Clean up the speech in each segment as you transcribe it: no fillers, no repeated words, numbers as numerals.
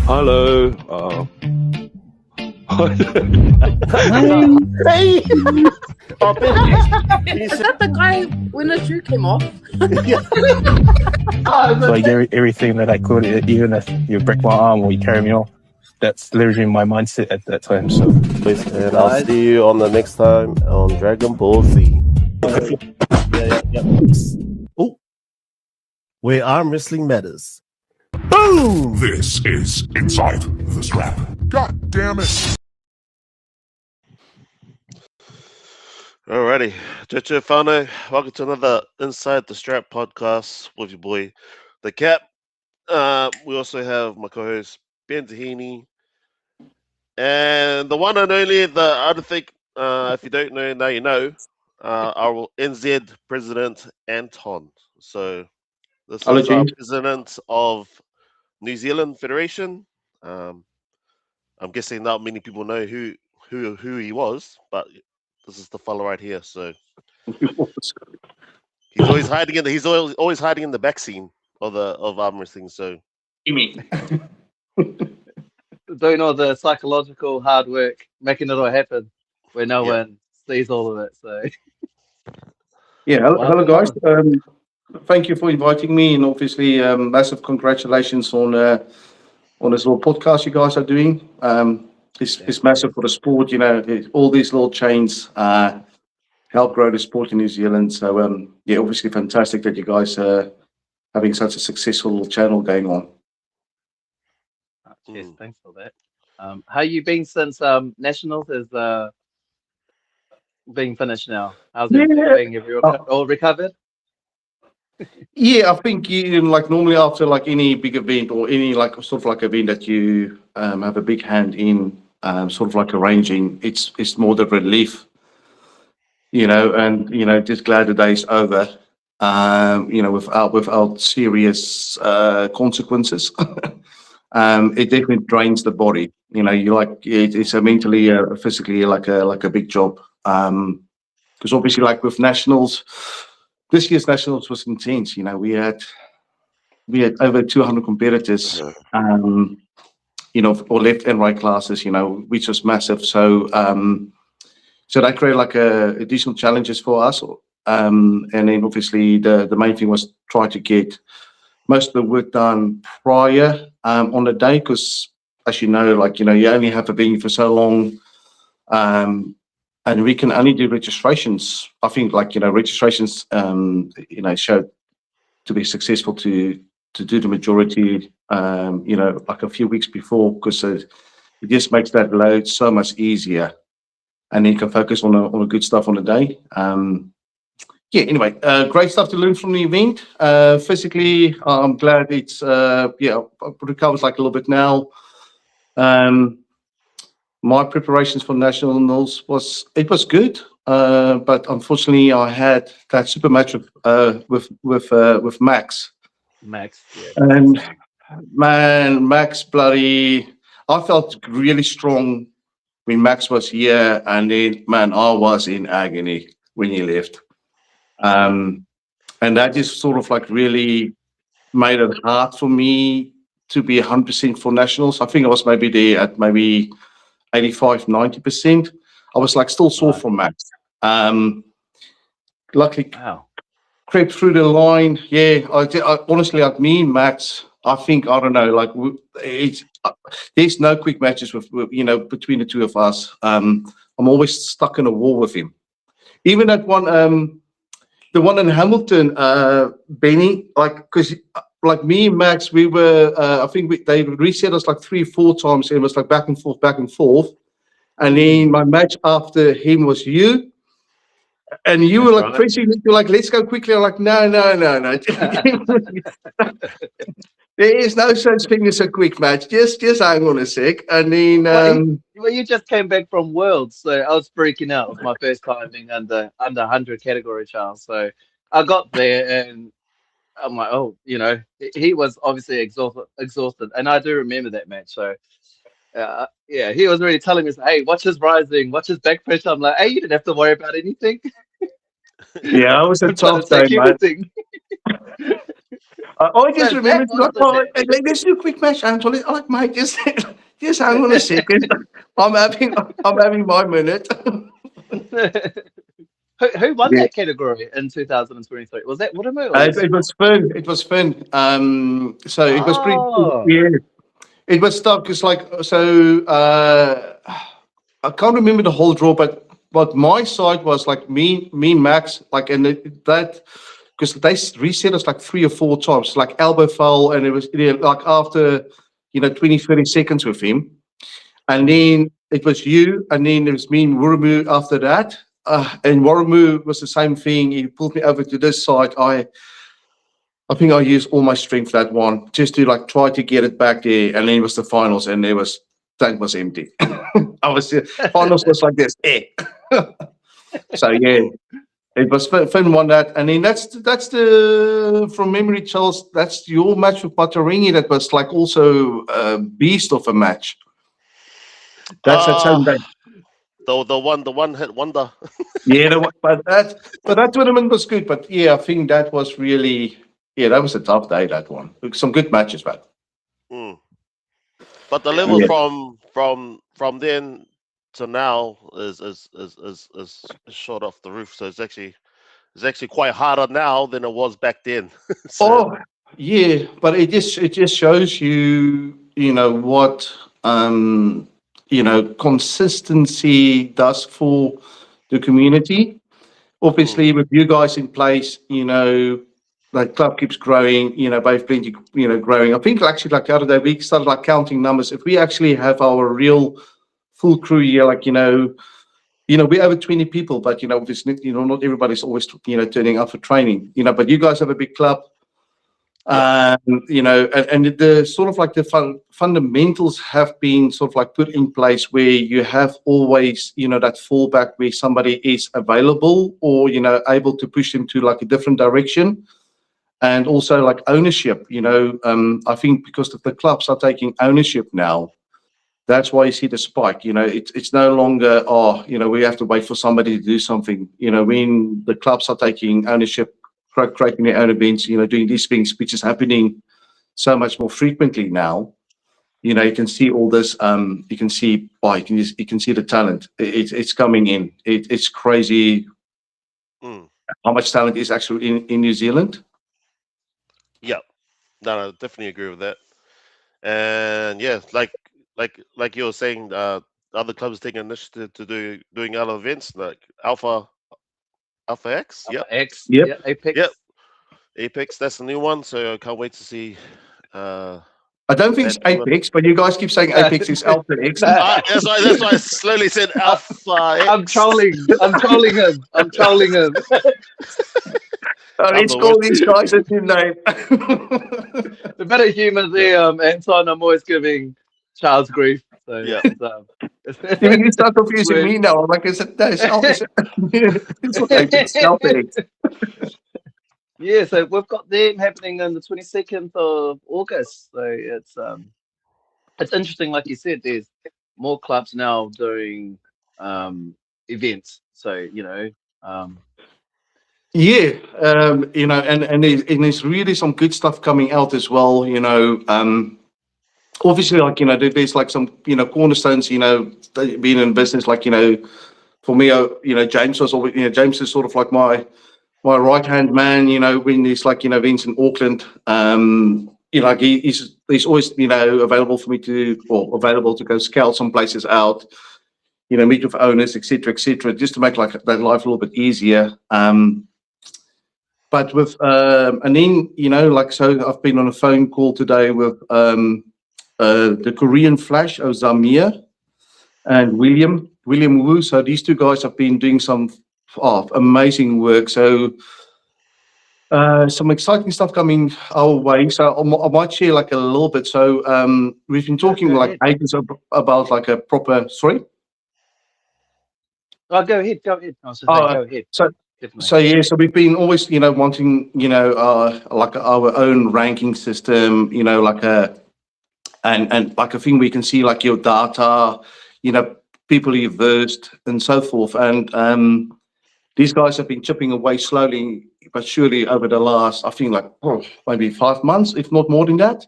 Hello. Hey! Oh, Ben, Is that the guy when the shoe came off? So I get everything that I could, even if you break my arm or you carry me off. That's literally my mindset at that time. So, and I'll see you on the next time on Dragon Ball Z. Oh, where arm wrestling matters. Boom! This is Inside the Strap. God damn it. Alrighty, Te-Whanganui-a-Tara, welcome to another Inside the Strap podcast with your boy, The Cap. We also have my co-host, Ben Tahini, and the one and only, I don't think, if you don't know, now you know, our NZ President, Anton. So, this Hello, is our James. President of New Zealand Federation. I'm guessing not many people know who he was, but this is the fellow right here. So he's always hiding in always hiding in the back scene of arm wrestling. So doing all the psychological hard work, making it all happen, where no one sees all of it. So hello guys. Thank you for inviting me, and obviously, massive congratulations on this little podcast you guys are doing. It's massive for the sport. You know, all these little chains help grow the sport in New Zealand. So obviously fantastic that you guys are having such a successful little channel going on. Cheers, thanks for that. How you been since Nationals is being finished now? How's everything going? Have you all recovered? Yeah, I think like normally after like any big event or any like sort of like event that you have a big hand in, sort of like arranging, it's more the relief, and just glad the day's over, without serious consequences. It definitely drains the body. You like it's a mentally, physically like a big job. Because obviously, like with nationals. This year's nationals was intense. We had over 200 competitors, or left and right classes, which was massive. So, that created like additional challenges for us. And then obviously the main thing was try to get most of the work done prior on the day, because as you know, you only have a venue for so long. And we can only do registrations. I think, registrations, showed to be successful to do the majority, like a few weeks before, because it just makes that load so much easier, and then you can focus on the good stuff on the day. Anyway, great stuff to learn from the event. Physically, I'm glad it's I've recovered like a little bit now. My preparations for nationals was good, but unfortunately I had that super match with Max. Max, yeah. And man, Max I felt really strong when Max was here, and then man, I was in agony when he left. And that just sort of like really made it hard for me to be 100% for nationals. I think I was maybe there at maybe 85, 90%. I was like still sore from Max. Luckily, crept through the line. Yeah, I honestly, like me and Max, I think, I don't know, like there's no quick matches with between the two of us. I'm always stuck in a war with him. Even that one, the one in Hamilton, Benny, because like me and Max, we were, I think they reset us like 3 or 4 times, and it was like back and forth. And then my match after him was you. And you were like pressing me, you're like, let's go quickly. I'm like, no. There is no such thing as a quick match. Just hang on a sec. And then well, you just came back from Worlds, so I was freaking out. It was my first time being under 100 category, Charles. So I got there and I'm like, he was obviously exhausted, and I do remember that match. So, he was really telling me, "Hey, watch his rising, watch his back pressure." I'm like, "Hey, you didn't have to worry about anything." Yeah, it was a tough day, man. I just So remember, that was the day. let's do a quick match, Anthony. I'm like, mate, just hang on a second. I'm having my minute. Who won Yeah. that category in 2023? Was that Woodham or It was Finn. It was Finn. So it was pretty. Oh, Yeah, it was tough because, like, so I can't remember the whole draw, but my side was like me, Max, like, and that because they reset us like 3 or 4 times, like elbow foul, and it was like after 20, 30 seconds with him, and then it was you, and then it was me and Wuramu after that. And Waramu was the same thing. He pulled me over to this side. I think I used all my strength that one just to like try to get it back there. And then it was the finals, and tank was empty. Finals was like this. So yeah, it was Finn won that, and then that's the from memory, Charles. That's your match with Patarini. That was like also a beast of a match. That's that same day. The one hit wonder. Yeah, but that tournament was good. But yeah, I think that was really that was a tough day. That one, some good matches, but But the level from then to now is short off the roof. So it's actually quite harder now than it was back then. Oh yeah, but it just shows you what consistency does for the community. Obviously, with you guys in place, the club keeps growing. Both plenty, growing. I think actually, like the other day, we started like counting numbers. If we actually have our real full crew here, like we're over 20 people, but obviously, not everybody's always turning up for training. But you guys have a big club. And the sort of like the fundamentals have been sort of like put in place where you have always that fallback where somebody is available or able to push them to like a different direction, and also like ownership. I think because the clubs are taking ownership now, that's why you see the spike. It's no longer we have to wait for somebody to do something. When the clubs are taking ownership, creating their own events, doing these things, which is happening so much more frequently now. You can see all this. You can see you can see the talent. It's coming in. It's crazy how much talent is actually in New Zealand. Yeah, no, I definitely agree with that. And yeah, like you were saying, other clubs taking initiative to doing other events like Alpha X. Alpha Yep. X. Yep. Yeah, Apex. Yep. Apex, that's the new one. So I can't wait to see. I don't think it's Apex, but you guys keep saying Apex is Alpha X. That's why I slowly said Alpha X. I'm trolling him. Let's call these guys a new name. The bit of humour there, Anton. I'm always giving Charles grief. So Yeah. You start confusing me now. I'm like, is it Alpha? It's not Apex, Alpha X. Yeah, so we've got them happening on the 22nd of August. So it's interesting, like you said. There's more clubs now doing events. So Yeah, and there's really some good stuff coming out as well. Obviously, like there's like some cornerstones. Being in business, like for me, James was always James is sort of like my right hand man. When there's like events in Auckland, like he's always available for me available to go scout some places out. Meet with owners, etc., just to make like that life a little bit easier. But with and then like so, I've been on a phone call today with the Korean Flash of Zamir and William Wu. So these two guys have been doing some amazing work. So some exciting stuff coming our way. So I might share like a little bit. So we've been talking like ages about like a proper. Sorry. Oh, go ahead. Go ahead. So yeah, so we've been always, wanting, like our own ranking system, like and like a thing we can see like your data, people you've versed and so forth. And these guys have been chipping away slowly but surely over the last, I think, like maybe 5 months, if not more than that.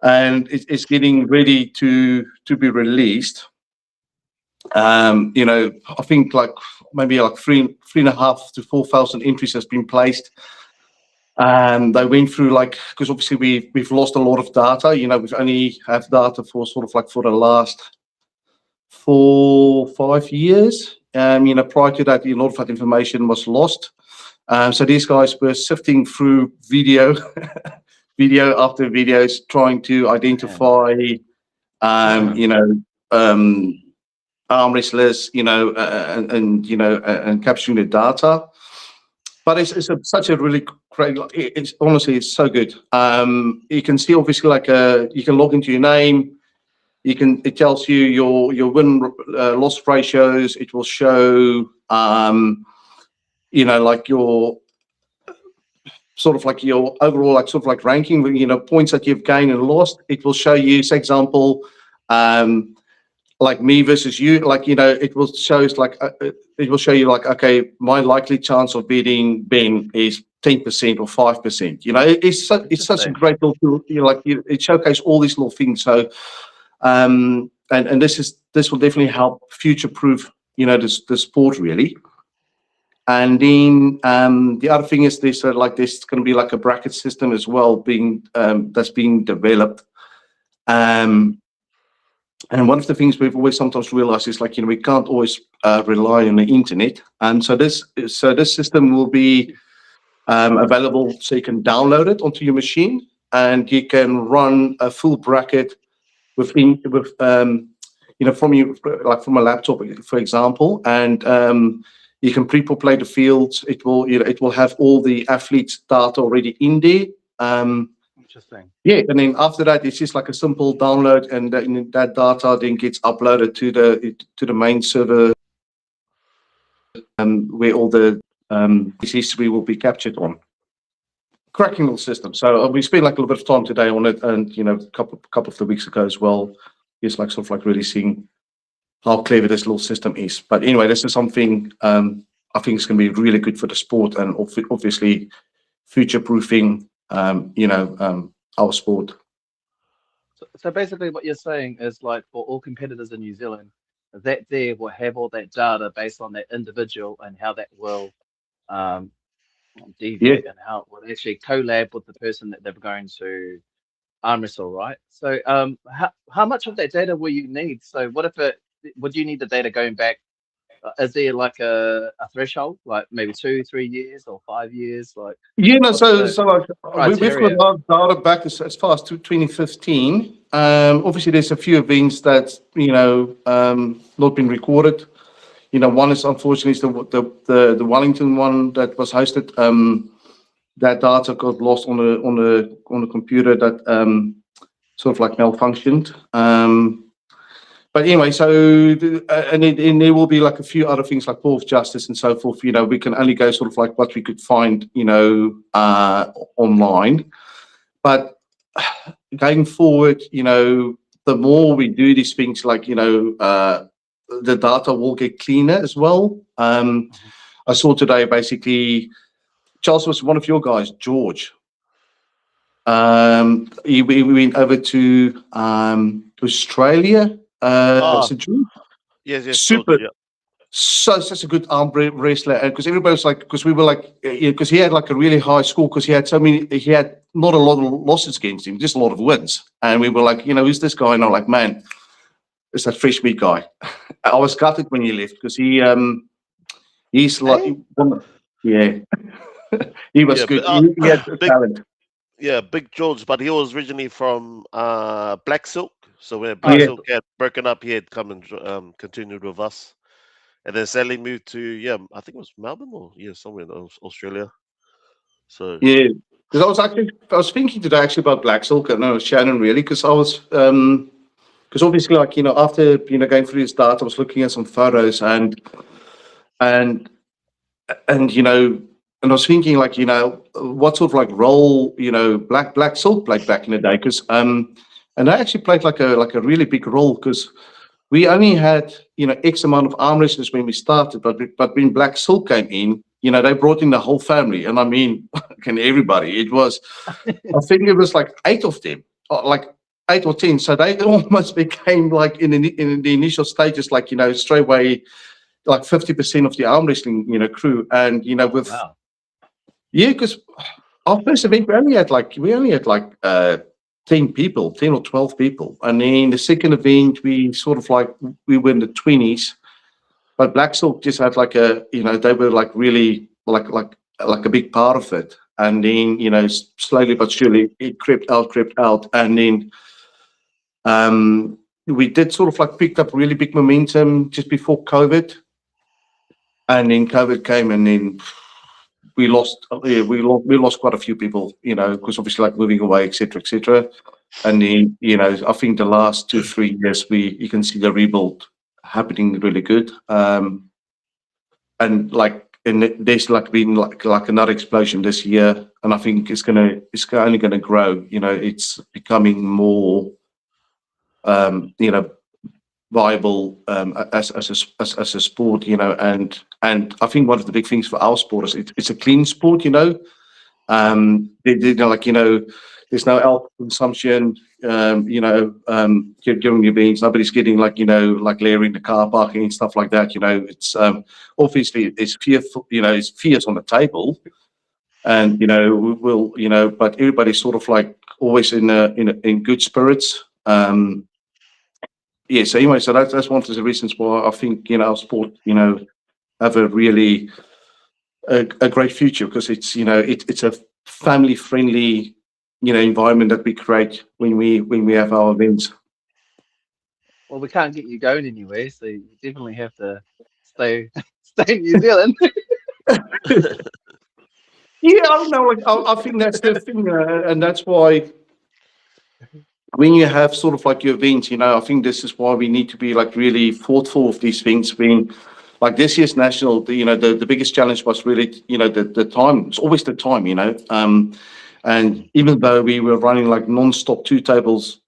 And it's getting ready to be released. You know, I think like maybe like 3.5 to 4,000 entries has been placed. They went through like, because obviously we've lost a lot of data. You know, we've only have data for sort of like for the last 4-5 years. You know, prior to that, a lot of that information was lost. So these guys were sifting through video, video after videos, trying to identify, you know, arm wrestlers, you know, and you know, and capturing the data. But it's such a really great. It's honestly, it's so good. You can see obviously like you can log into your name. It tells you your win loss ratios. It will show, you know, like your sort of like your overall like sort of like ranking, you know, points that you've gained and lost. It will show you, for example, like me versus you, like, you know, it will show like it will show you like, okay, my likely chance of beating Ben is 10% or 5%. You know, it's such a great little tool. You know, like it showcases all these little things. So and this will definitely help future proof, you know, the sport really. And then the other thing is there's going to be like a bracket system as well being that's being developed. And one of the things we've always sometimes realized is like, you know, we can't always rely on the internet. And so this system will be available, so you can download it onto your machine and you can run a full bracket with you know, from a laptop, for example, and you can pre-populate the fields. It will have all the athletes' data already in there. Interesting. Yeah, and then after that, it's just like a simple download, and that data then gets uploaded to the main server, where all the history will be captured on. Cracking little system. So we spent like a little bit of time today on it, and you know, a couple of the weeks ago as well. Just like sort of like really seeing how clever this little system is. But anyway, this is something I think is going to be really good for the sport, and obviously future-proofing, you know, our sport. So basically what you're saying is like for all competitors in New Zealand, that there will have all that data based on that individual and how that will deviate and how it will actually collab with the person that they're going to arm wrestle, right? So how much of that data will you need? So what if would you need the data going back? Is there like a threshold, like maybe 2-3 years or 5 years? Like, you know, so like we've criteria? got our data back as far as to 2015. Obviously, there's a few events that, you know, not been recorded. You know, one is unfortunately is the Wellington one that was hosted. That data got lost on a computer that sort of like malfunctioned. But anyway, so and there will be like a few other things like Paul of Justice and so forth. You know, we can only go sort of like what we could find, you know, online. But going forward, you know, the more we do these things, like, you know, the data will get cleaner as well. I saw today basically, Charles was one of your guys, George. We went over to Australia. Yes, super. George, yeah. Such a good arm wrestler, and because everybody was like, because we were like, because he had like a really high score, because he had not a lot of losses against him, just a lot of wins, and we were like, you know, who's this guy? And I'm like, man, it's that fresh meat guy. I was gutted when he left because he's like, yeah, he was good. He had talent. Yeah, Big George, but he was originally from Black Silk. So when Black Silk had broken up, he had come and continued with us. And then sadly moved to, I think it was Melbourne or somewhere in Australia. So yeah, because I was thinking today actually about Black Silk, and no, Shannon really, because I was because obviously, like, you know, after, you know, going through his data, I was looking at some photos and you know, and I was thinking, like, you know, what sort of like role, you know, Black Silk played back in the day, because and they actually played like a really big role, because we only had, X amount of arm wrestlers when we started, but when Black Silk came in, they brought in the whole family, and I mean, everybody. It was, I think it was like 8 of them, like 8 or 10. So they almost became like in the initial stages, like straight away, like 50% of the arm wrestling, crew, and with Wow. yeah, because our first event we only had like 10 people, 10 or 12 people, and then the second event we sort of like we were in the 20s, but Black Silk just had like they were like really like a big part of it, and then slowly but surely it crept out, and then we did sort of like picked up really big momentum just before COVID, and then COVID came, and then we lost quite a few people, because obviously like moving away, etc. And then I think the last 2-3 years you can see the rebuild happening really good, and there's like been like another explosion this year, and I think it's only gonna grow. It's becoming more viable as a sport, and I think one of the big things for our sport is it's a clean sport, there's no alcohol consumption, during the events. Nobody's getting like layering the car parking and stuff like that. It's obviously it's fearful, it's fears on the table, and but everybody's sort of like always in good spirits. Yeah, so anyway, so that's one of the reasons why I think our sport have a really a great future, because it's a family friendly environment that we create when we have our events. Well, we can't get you going anywhere, so you definitely have to stay in New Zealand. Yeah, I don't know. Like, I think that's the thing, and that's why when you have sort of like your events, I think this is why we need to be like really thoughtful of these things. When like this year's national, the biggest challenge was really the time. It's always the time, and even though we were running like non-stop 2 tables,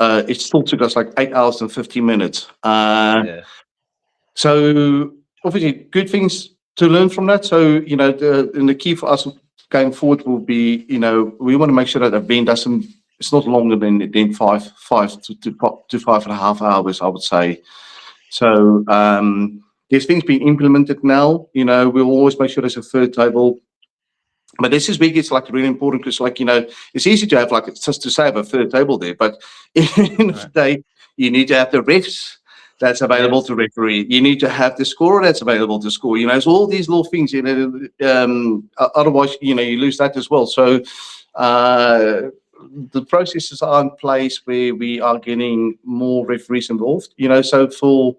it still took us like 8 hours and 50 minutes. Yeah. So obviously good things to learn from that. So the key for us going forward will be, we want to make sure that the event doesn't. It's not longer than 5 to 5.5 hours, I would say. So there's things being implemented now. We'll always make sure there's a third table. But this is where it gets like really important, because like it's easy to have like just to say have a third table there, but in the day you need to have the refs that's available to referee. You need to have the scorer that's available to score. It's all these little things. Otherwise, you lose that as well. So the processes are in place where we are getting more referees involved. So for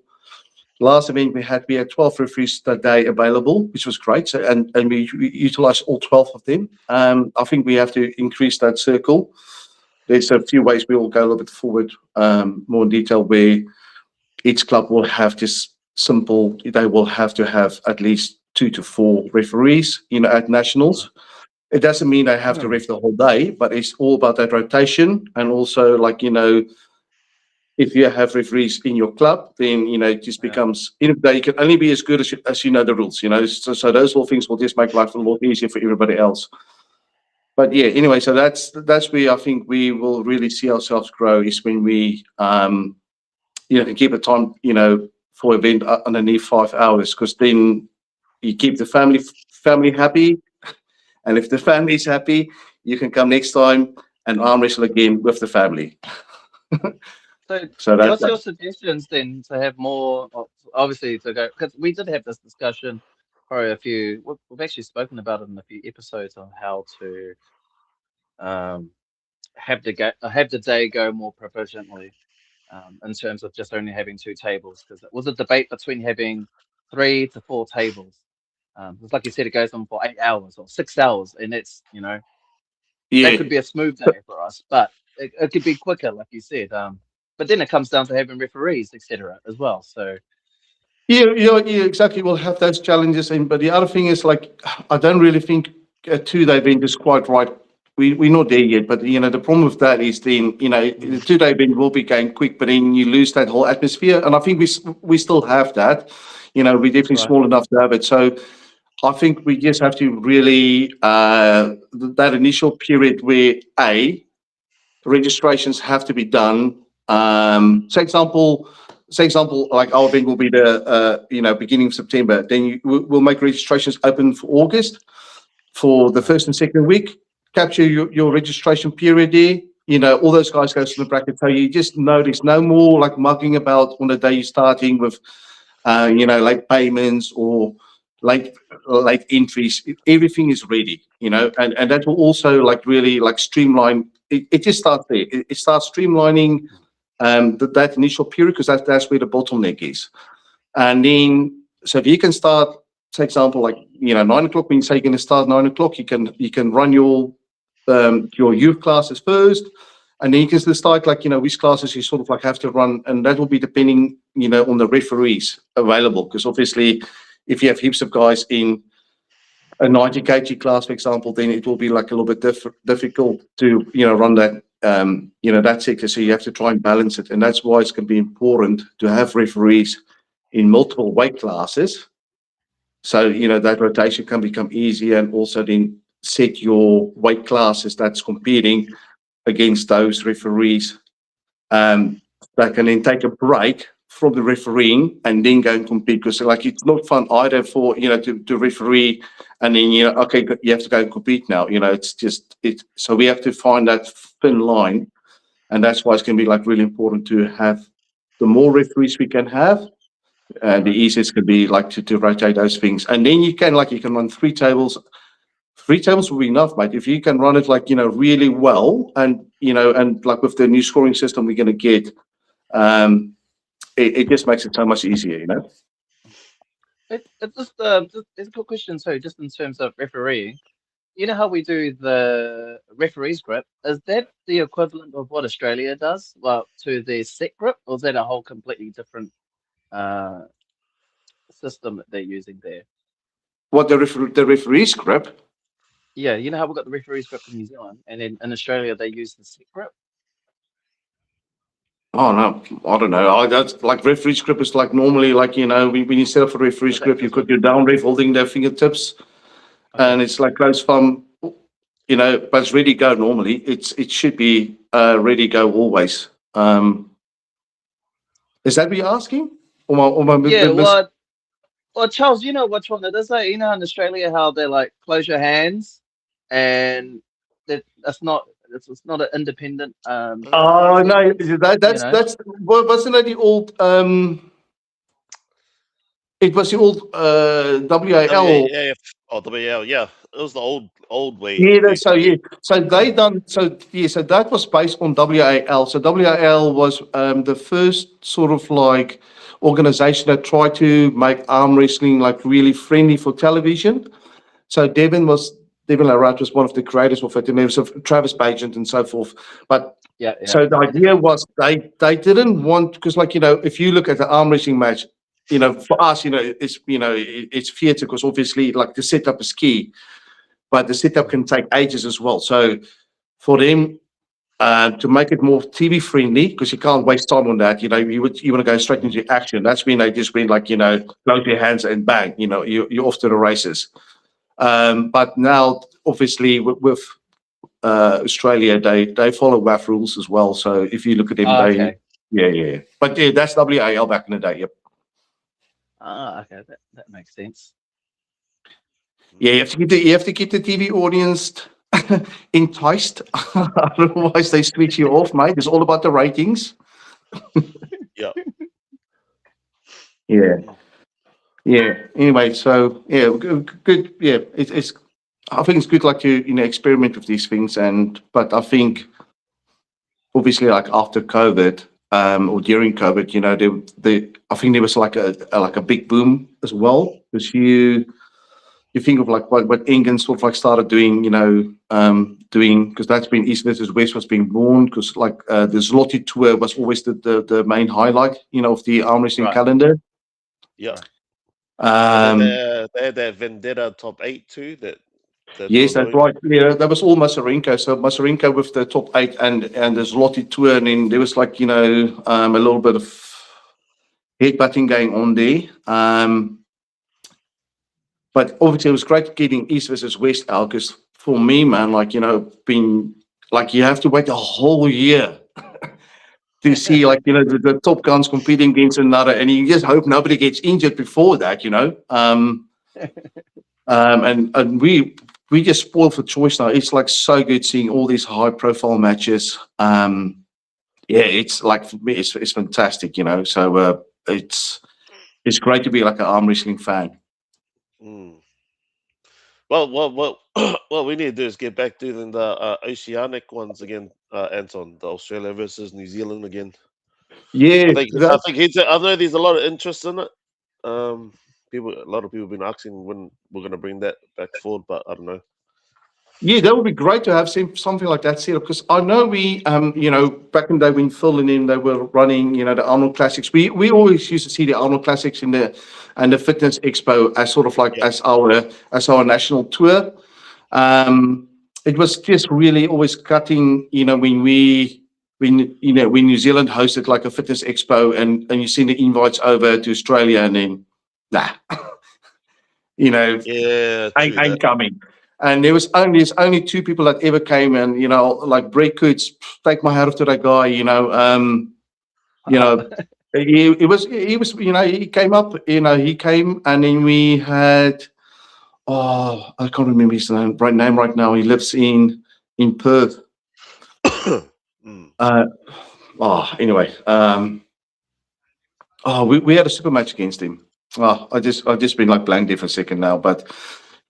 last event we had 12 referees that day available, which was great. So and we utilized all 12 of them. I think we have to increase that circle. There's a few ways we will go a little bit forward, more in detail, where each club will have this simple. They will have to have at least 2 to 4 referees, at nationals. It doesn't mean they have to ref the whole day, but it's all about that rotation. And also, like, if you have referees in your club, then, it just becomes, you can only be as good as you know the rules, So those little things will just make life a lot easier for everybody else. But yeah, anyway, so that's where I think we will really see ourselves grow, is when we, can keep a time, for event underneath 5 hours, because then you keep the family happy. And if the family is happy, you can come next time and arm wrestle again with the family. So what's your suggestions then to have more, obviously to go, because we did have this discussion probably we've actually spoken about it in a few episodes on how to have the day go more proficiently, in terms of just only having 2 tables, because it was a debate between having 3 to 4 tables. It's like you said, it goes on for 8 hours or 6 hours, and it's that could be a smooth day for us, but it could be quicker, like you said. But then it comes down to having referees, etc., as well. So yeah, exactly. We'll have those challenges, but the other thing is, like, I don't really think a 2-day event is quite right we're not there yet. But you know, the problem with that is then the 2-day event will be going quick, but then you lose that whole atmosphere. And I think we still have that. You know, we're definitely small enough to have it. So I think we just have to really that initial period where registrations have to be done. Say example, like our event will be the beginning of September. Then we'll make registrations open for August for the first and second week. Capture your registration period there. You know, all those guys go to the bracket. So you just know there's no more like mugging about on the day you're starting with, late payments or late entries. Everything is ready, and that will also like really like streamline. It just starts there. It starts streamlining that initial period because that's where the bottleneck is. And then, so if you can start, for example, like 9 o'clock. When you say you're going to start 9 o'clock, you can run your youth classes first, and then you can start like which classes you sort of like have to run, and that will be depending on the referees available. Because obviously, if you have heaps of guys in a 90 kg class, for example, then it will be like a little bit difficult to run that that sector. So you have to try and balance it, and that's why it's going to be important to have referees in multiple weight classes. So that rotation can become easier, and also then set your weight classes that's competing against those referees that can then take a break from the refereeing and then go and compete. Because like it's not fun either for to referee and then okay, you have to go and compete now. So we have to find that thin line, and that's why it's going to be like really important to have the more referees we can have. The easiest could be like to rotate those things, and then you can run 3 tables. 3 tables will be enough, mate. If you can run it like really well, and and like with the new scoring system we're going to get, it just makes it so much easier. It's just it's a good question. So just in terms of refereeing, you know how we do the referees grip? Is that the equivalent of what Australia does, well, to the set grip, or is that a whole completely different system that they're using there? What the referees grip? Yeah, you know how we've got the referees grip in New Zealand, and then in Australia they use the set grip. Oh no, I don't know. That's like referee's grip is like normally like when you set up a referee's grip, you've got your down ref holding their fingertips, and it's like close thumb, but it's ready to go normally. It should be ready to go always. Is that what you're asking? Yeah, well, Charles, you know which one it is. Like, in Australia how they like close your hands, and that's not it's not an independent. Oh no, sequence, that's wasn't that the old It was the old WAL. WAF or WAL, yeah. It was the old way. Yeah, so they done so that was based on WAL. So WAL was the first sort of like organization that tried to make arm wrestling like really friendly for television. So Devin Larratt was one of the creators of it, and there was Travis Bagent and so forth. But so the idea was they didn't want, because like if you look at the arm wrestling match, for us, it's theatre, because obviously like the setup is key, but the setup can take ages as well. So for them to make it more TV friendly, because you can't waste time on that, you want to go straight into action. That's when they just went like close your hands and bang, you're off to the races. But now obviously with Australia, they follow WAF rules as well. So if you look at them, yeah. But yeah, that's WAL back in the day. Yep. Okay, that makes sense. Yeah, you have to keep the TV audience enticed. Otherwise, they switch you off, mate. It's all about the ratings. Yeah. Yeah. Anyway, so yeah, good. Yeah, it's. I think it's good, like to experiment with these things, but I think obviously like after COVID. Or during COVID, I think there was like a big boom as well, because you think of like what England sort of like started doing, because that's been East versus West was being born, because like the Zloty tour was always the main highlight, of the arm wrestling calendar. Yeah. They had that Vendetta top 8 too. That Yes, that's right. Yeah, that was all Masarenko. So Masarenko with the top 8, and there's Lottie Tour, and then there was like a little bit of headbutting going on there. But obviously, it was great getting East versus West out, because for me, man, being like, you have to wait a whole year to see the top guns competing against another, and you just hope nobody gets injured before that. And we just spoil for choice now. It's like so good seeing all these high profile matches. Yeah, it's like, for me, it's fantastic. So it's great to be like an arm wrestling fan. Mm. Well, what we need to do is get back to the oceanic ones again, Anton. The Australia versus New Zealand again. Yeah, I think I know there's a lot of interest in it. A lot of people have been asking when we're going to bring that back forward, but I don't know. yeah, that would be great to have something like that set up, because I know we, back in the day when Phil and them, they were running, the Arnold Classics. We always used to see the Arnold Classics and the Fitness Expo as sort of like as our national tour. It was just really always cutting, when New Zealand hosted like a Fitness Expo, and you send the invites over to Australia, and then Yeah, ain't coming. And there's only 2 people that ever came, and like Brett Coots, take my hat off to that guy. He came up. He came, and then we had, I can't remember his name right now. He lives in Perth. Anyway, we had a super match against him. I've just been like blank there for a second now, but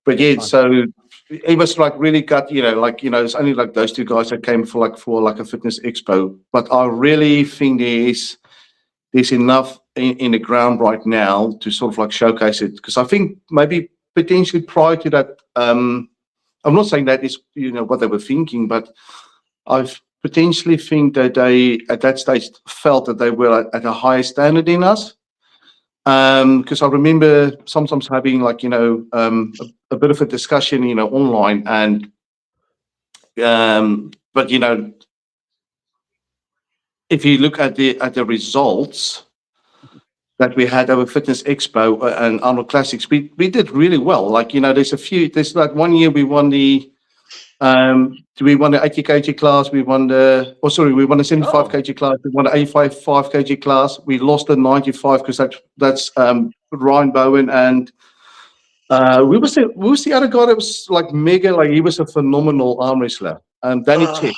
yeah. So it was like really cut. It's only like those 2 guys that came for like a Fitness Expo. But I really think there's enough in the ground right now to sort of like showcase it, because I think maybe potentially prior to that, I'm not saying that is what they were thinking, but I potentially think that they at that stage felt that they were at a higher standard than us. Because I remember sometimes having like a bit of a discussion online, and but if you look at the results that we had over Fitness Expo and Arnold Classics, we did really well. Like there's like one year we won the 80 kg class, we won the 75 kg class, we won the 85 5 kg class, we lost the 95 because that's Ryan Bowen, and we was the other guy that was like mega, like he was a phenomenal arm wrestler, Danny Tick.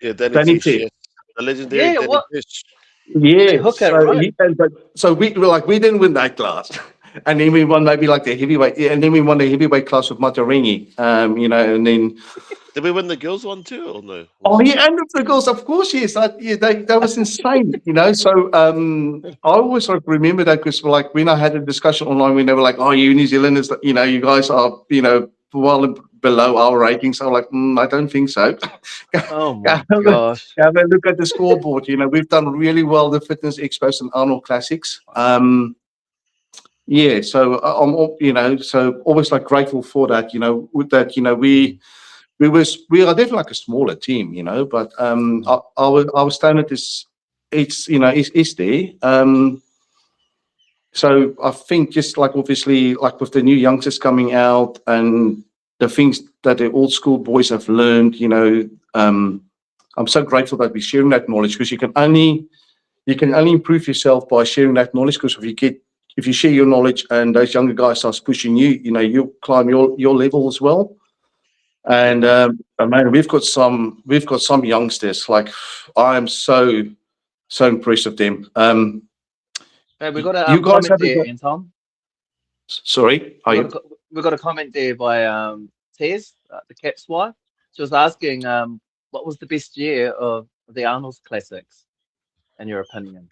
Yeah, Danny Tick, yes. The legendary Danny Tick. Yeah, so we were like, we didn't win that class. And then we won maybe like the heavyweight, and then we won the heavyweight class with Matarini, and then. Did we win the girls one too, or no? Oh, yeah, and the girls, of course, yes. That was insane, So I always like remember that, because like when I had a discussion online, when they were like, "Oh, you New Zealanders, you guys are, well below our ratings." I'm like, I don't think so. Oh my gosh! Have a look at the scoreboard. We've done really well the Fitness Expos and Arnold Classics. Yeah, so I'm, so always like grateful for that. With that, we are definitely like a smaller team, but our standard is there. So I think just like obviously like with the new youngsters coming out and the things that the old school boys have learned, I'm so grateful that we're sharing that knowledge, because you can only improve yourself by sharing that knowledge. Because if you share your knowledge and those younger guys start pushing you, you'll climb your level as well. And man, we've got some youngsters. Like I am so impressed with them. Hey, we got a comment there, Anton. Sorry, we got a comment there by Tez, the Cap's wife. She was asking, what was the best year of the Arnold's Classics, in your opinion?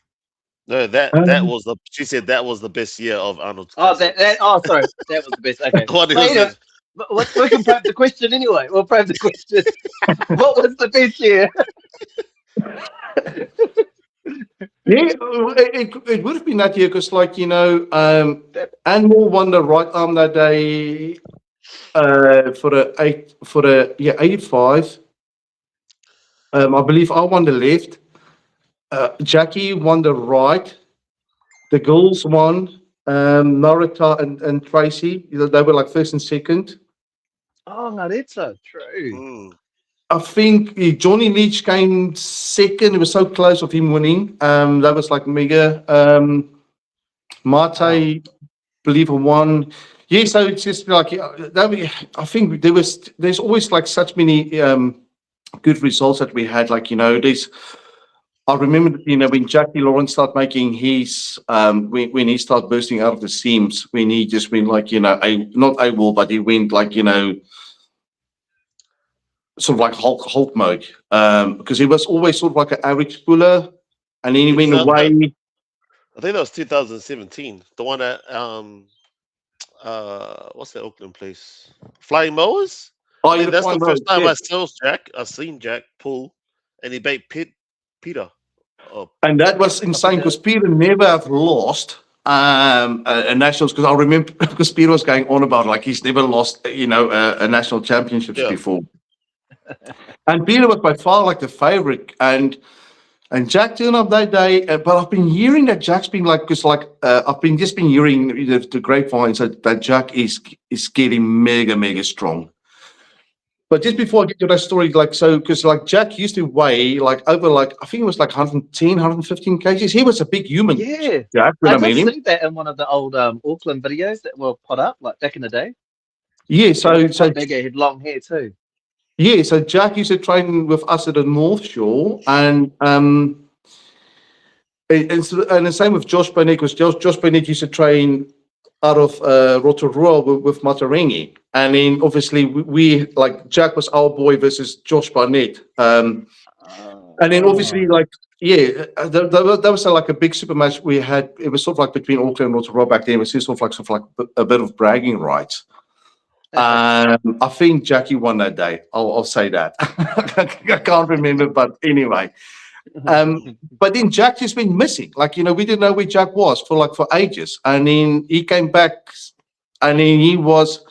No, she said that was the best year of Arnold's Classics. Sorry, that was the best. Okay. We can probe the question anyway. We'll probe the question. What was the best year? Yeah, it would have been that year, because like Animal won the right arm that day. for the 85. I believe I won the left. Jackie won the right. The girls won. Narita and Tracy, they were like first and second. Oh, Narita, true. Mm. I think Johnny Leach came second. It was so close of him winning. That was like mega. Mate, believe I won. Yeah, so it's just like I think there's always like such many good results that we had. Like I remember when Jackie Lawrence started making his when he started bursting out of the seams, when he just went like not AWOL, but he went like sort of like Hulk mode, because he was always sort of like an average puller, and then he went away. I think that was 2017. The one at what's that Auckland place? Flying Mowers. Oh, I think yeah, that's the first time yeah. I seen Jack pull, and he beat Peter. And that was insane because Peter never have lost a nationals, because I remember because Peter was going on about like he's never lost a national championships before. And Peter was by far like the favorite, and Jack turned up that day. But I've been hearing that Jack's been like, because like I've been hearing the grapevines that Jack is getting mega strong. But just before I get to that story, like, so, because like Jack used to weigh like over like, I think it was like 110, 115 kgs. He was a big human. Yeah. Jack, I did see that in one of the old Auckland videos that were put up like back in the day. Yeah, so bigger, he had long hair too. Yeah, so Jack used to train with us at the North Shore, and the same with Josh Burnett, because Josh Burnett used to train out of Rotorua with Matarangi. And then obviously we like Jack was our boy versus Josh Barnett. And then obviously that was like a big super match we had. It was sort of like between Auckland and Rotorua back then. It was sort of like a bit of bragging rights. I think Jackie won that day. I'll say that. I can't remember, but anyway. But then Jack just been missing. Like, we didn't know where Jack was for ages. And then he came back, and then he was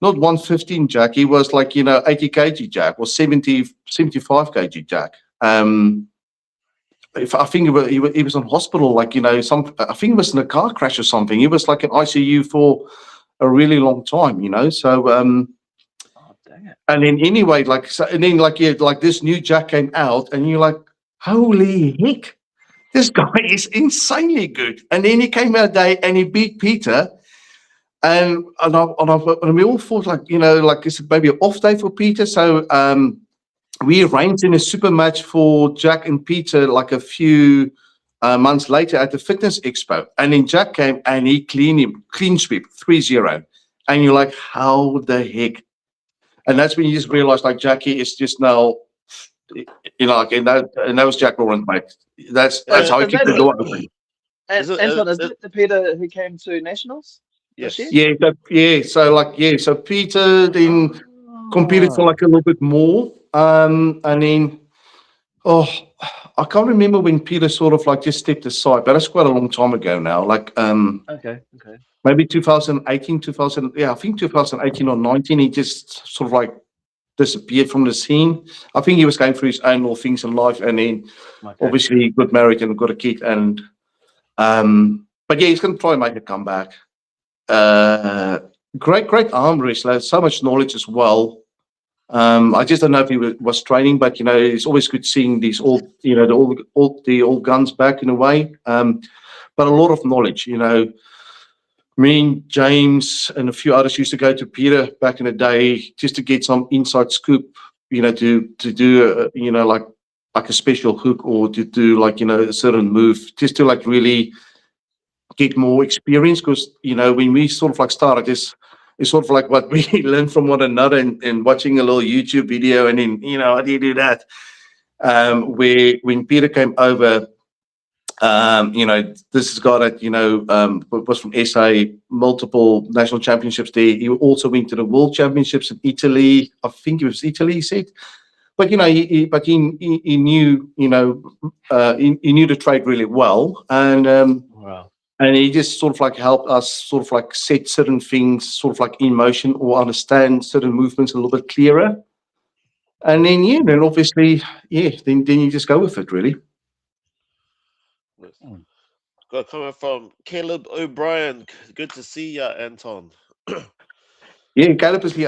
not 115 Jack, he was like, 80 kg Jack, or 75 kg Jack. I think he was in hospital, like, I think he was in a car crash or something. He was like in ICU for a really long time, so, dang it. And then anyway, like this new Jack came out, and you're like, holy heck, this guy is insanely good. And then he came out today and he beat Peter. And we all thought like it's maybe an off day for Peter. So we arranged in a super match for Jack and Peter like a few months later at the Fitness Expo. And then Jack came and he clean sweep 3-0. And you're like, how the heck? And that's when you just realize like Jackie is just now, like, and that was Jack Lawrence, mate. That's how he kept the door open. And Anton, is it the Peter who came to nationals? Yes. So Peter then competed for like a little bit more. And then I can't remember when Peter sort of like just stepped aside, but that's quite a long time ago now. Like okay. Maybe 2018, I think 2018 or 19, he just sort of like disappeared from the scene. I think he was going through his own little things in life, and then obviously he got married and got a kid, and but yeah, he's going to try and make a comeback. Great arm wrestler, so much knowledge as well. I just don't know if he was training, but it's always good seeing these all guns back in a way. But a lot of knowledge, Me and James and a few others used to go to Peter back in the day just to get some inside scoop, to do like a special hook, or to do like a certain move, just to like really get more experience. Because when we sort of like started this, it's sort of like what we learned from one another, and watching a little YouTube video, and then how do you do that? Where when Peter came over. This is a guy that was from SA, multiple national championships there. He also went to the World Championships in Italy. I think it was Italy, he said. But he knew he knew the trade really well, and wow. And he just sort of like helped us sort of like set certain things sort of like in motion or understand certain movements a little bit clearer. And then, yeah, then obviously, yeah, then you just go with it, really. Got coming from Caleb O'Brien. Good to see ya, Anton. Yeah, Caleb is the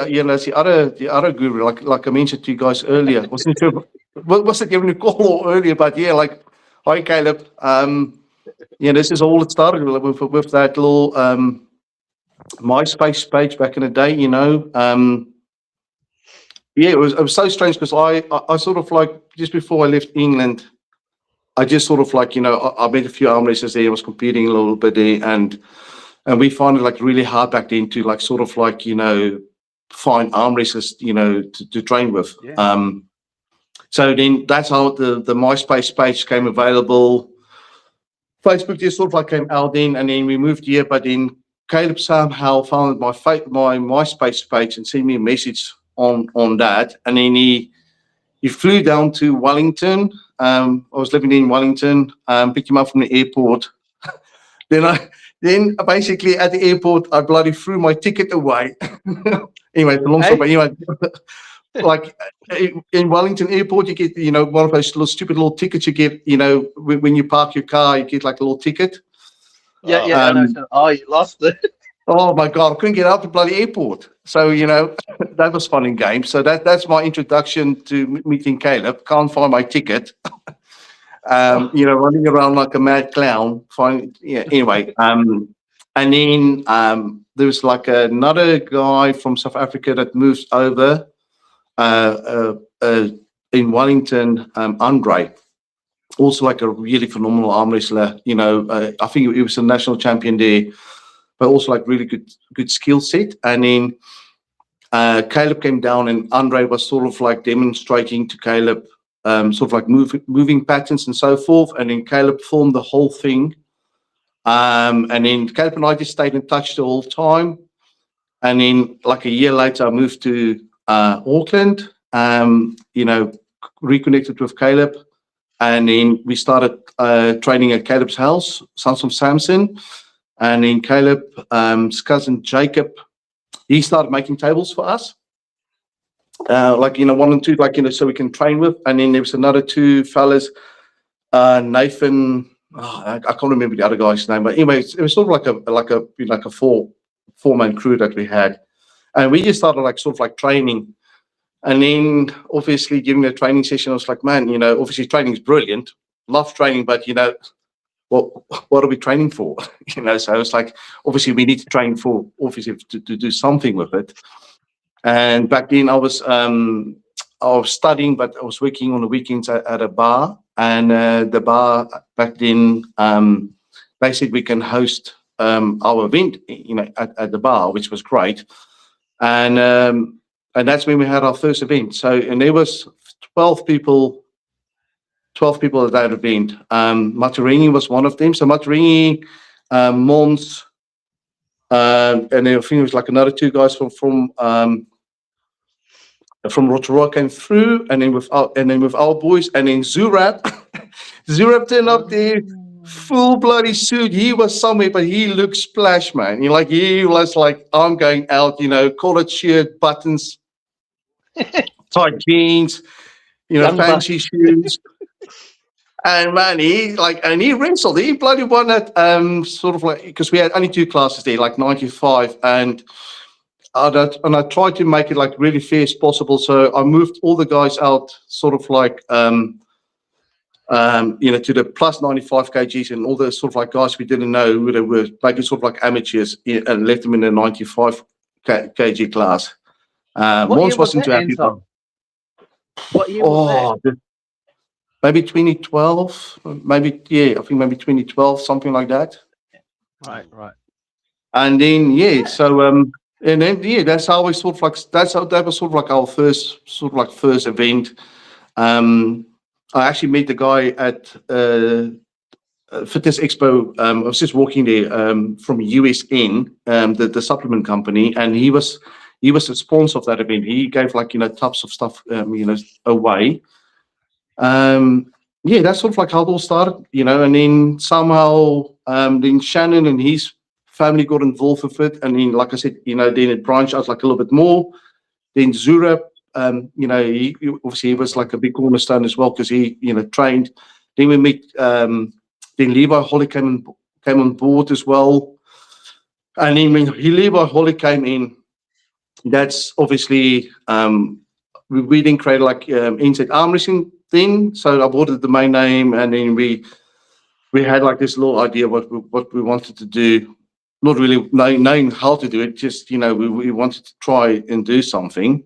other guru, like I mentioned to you guys earlier. Wasn't sure, wasn't giving a call earlier, but yeah, like, hi Caleb. Yeah, this is all it started with that little MySpace page back in the day, you know. Yeah, it was so strange because I sort of like just before I left England, I just sort of like, you know, I met a few arm wrestlers there, I was competing a little bit there, and we found it like really hard back then to like sort of like, you know, find arm wrestlers, you know, to train with. Yeah. So then that's how the MySpace page came available. Facebook just sort of like came out then, and then we moved here. But then Caleb somehow found my MySpace page and sent me a message on that, and then he flew down to Wellington. I was living in Wellington. Picked him up from the airport. Then basically at the airport, I bloody threw my ticket away. Anyway, it's a long story. But anyway, like in Wellington Airport, you get, you know, one of those little stupid little tickets you get, you know, when you park your car, you get like a little ticket. Yeah, I know. Oh, you lost it. Oh my God, I couldn't get out the bloody airport. So, you know, that was fun and games. So that's my introduction to meeting Caleb. Can't find my ticket. You know, running around like a mad clown. Anyway, and then there was like another guy from South Africa that moved over in Wellington, Andre. Also like a really phenomenal arm wrestler. You know, I think he was a national champion there, but also like really good skill set. And then Caleb came down, and Andre was sort of like demonstrating to Caleb sort of like moving patterns and so forth. And then Caleb filmed the whole thing. And then Caleb and I just stayed in touch the whole time. And then like a year later, I moved to Auckland, you know, reconnected with Caleb. And then we started training at Caleb's house, Sons of Samson. And then Caleb's cousin Jacob, he started making tables for us. Like, you know, 1 and 2, like, you know, so we can train with. And then there was another 2 fellas, Nathan, I can't remember the other guy's name, but anyway, it was sort of like a four-man crew that we had. And we just started like sort of like training. And then obviously during the training session, I was like, man, you know, obviously training is brilliant. Love training, but you know, what are we training for? You know, so it's like, obviously we need to train for, obviously to do something with it. And back then I was studying, but I was working on the weekends at a bar. And the bar back then, they said we can host our event, you know, at the bar, which was great. And that's when we had our first event. So, and there was 12 people at that event. Maturini was one of them. So Maturini, Mons, and then I think it was like another 2 guys from Rotorua came through, and then with our boys, and then Zurab, Zurab turned up there, full bloody suit. He was somewhere, but he looked splash, man. You know, like he was like, I'm going out, you know, collared shirt, buttons, tight jeans, you know, fancy shoes. And man, he wrestled. He bloody won that sort of like, because we had only 2 classes there, like 95, and I tried to make it like really fair as possible. So I moved all the guys out sort of like you know, to the plus 95 kgs, and all the sort of like guys we didn't know who they were, maybe sort of like amateurs, and left them in the 95 kg class. Mons wasn't too happy. What year was that? Maybe 2012, maybe, yeah, I think maybe 2012, something like that. Right. And then, yeah, so, and then, yeah, that's how we sort of like, that was sort of like our first event. I actually met the guy at Fitness Expo. I was just walking there from USN, the supplement company, and he was a sponsor of that event. He gave like, you know, tubs of stuff, you know, away. Yeah, that's sort of like how it all started, you know, and then somehow Then Shannon and his family got involved with it, and then, like I said, then it branched out like a little bit more. Then Zurab, obviously he was like a big cornerstone as well because he, trained. Then we met. Then Levi Holly came on board as well, and then when Levi Holly came in, that's obviously we didn't create like inside arm wrestling thing. So I bought the domain name, and then we had like this little idea what we wanted to do, not really knowing how to do it. Just we wanted to try and do something,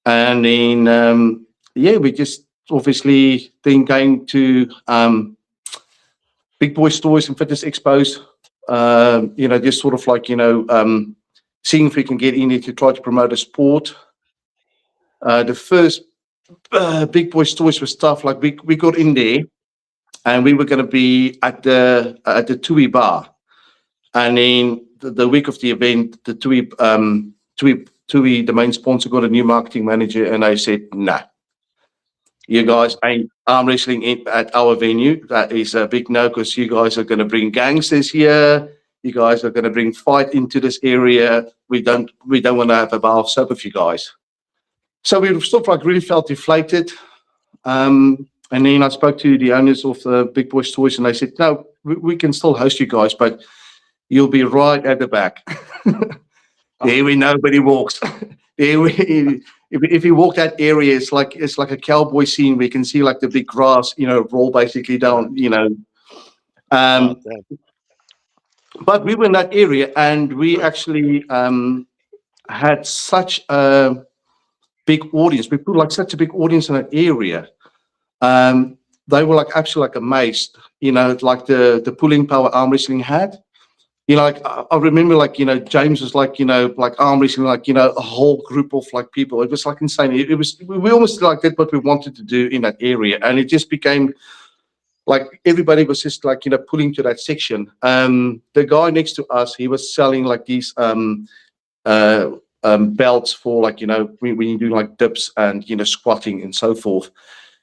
and then we just obviously then going to Big Boy Stores and Fitness Expos. Just sort of like seeing if we can get in there to try to promote a sport. The first Big Boy Stores was tough. Like we got in there, and we were going to be at the Tui bar, and then the week of the event, the Tui, the main sponsor, got a new marketing manager, and they said, "Nah, you guys ain't arm wrestling at our venue. That is a big no, because you guys are going to bring gangsters here. You guys are going to bring fight into this area. We don't want to have a bar of soap with you guys." So we sort of like really felt deflated. And then I spoke to the owners of the Big Boy Stores, and they said, "No, we can still host you guys, but you'll be right at the back." There where nobody walks. If you walk that area, it's like a cowboy scene. We can see like the big grass, roll basically down, But we were in that area, and we actually had such a big audience. We put like such a big audience in that area. They were like absolutely like amazed, like the pulling power arm wrestling had. Like I remember, like James was like like arm wrestling, like a whole group of like people. It was like insane. It was we almost like did what we wanted to do in that area, and it just became like everybody was just like pulling to that section. The guy next to us, he was selling like these belts for like when you do like dips and squatting and so forth.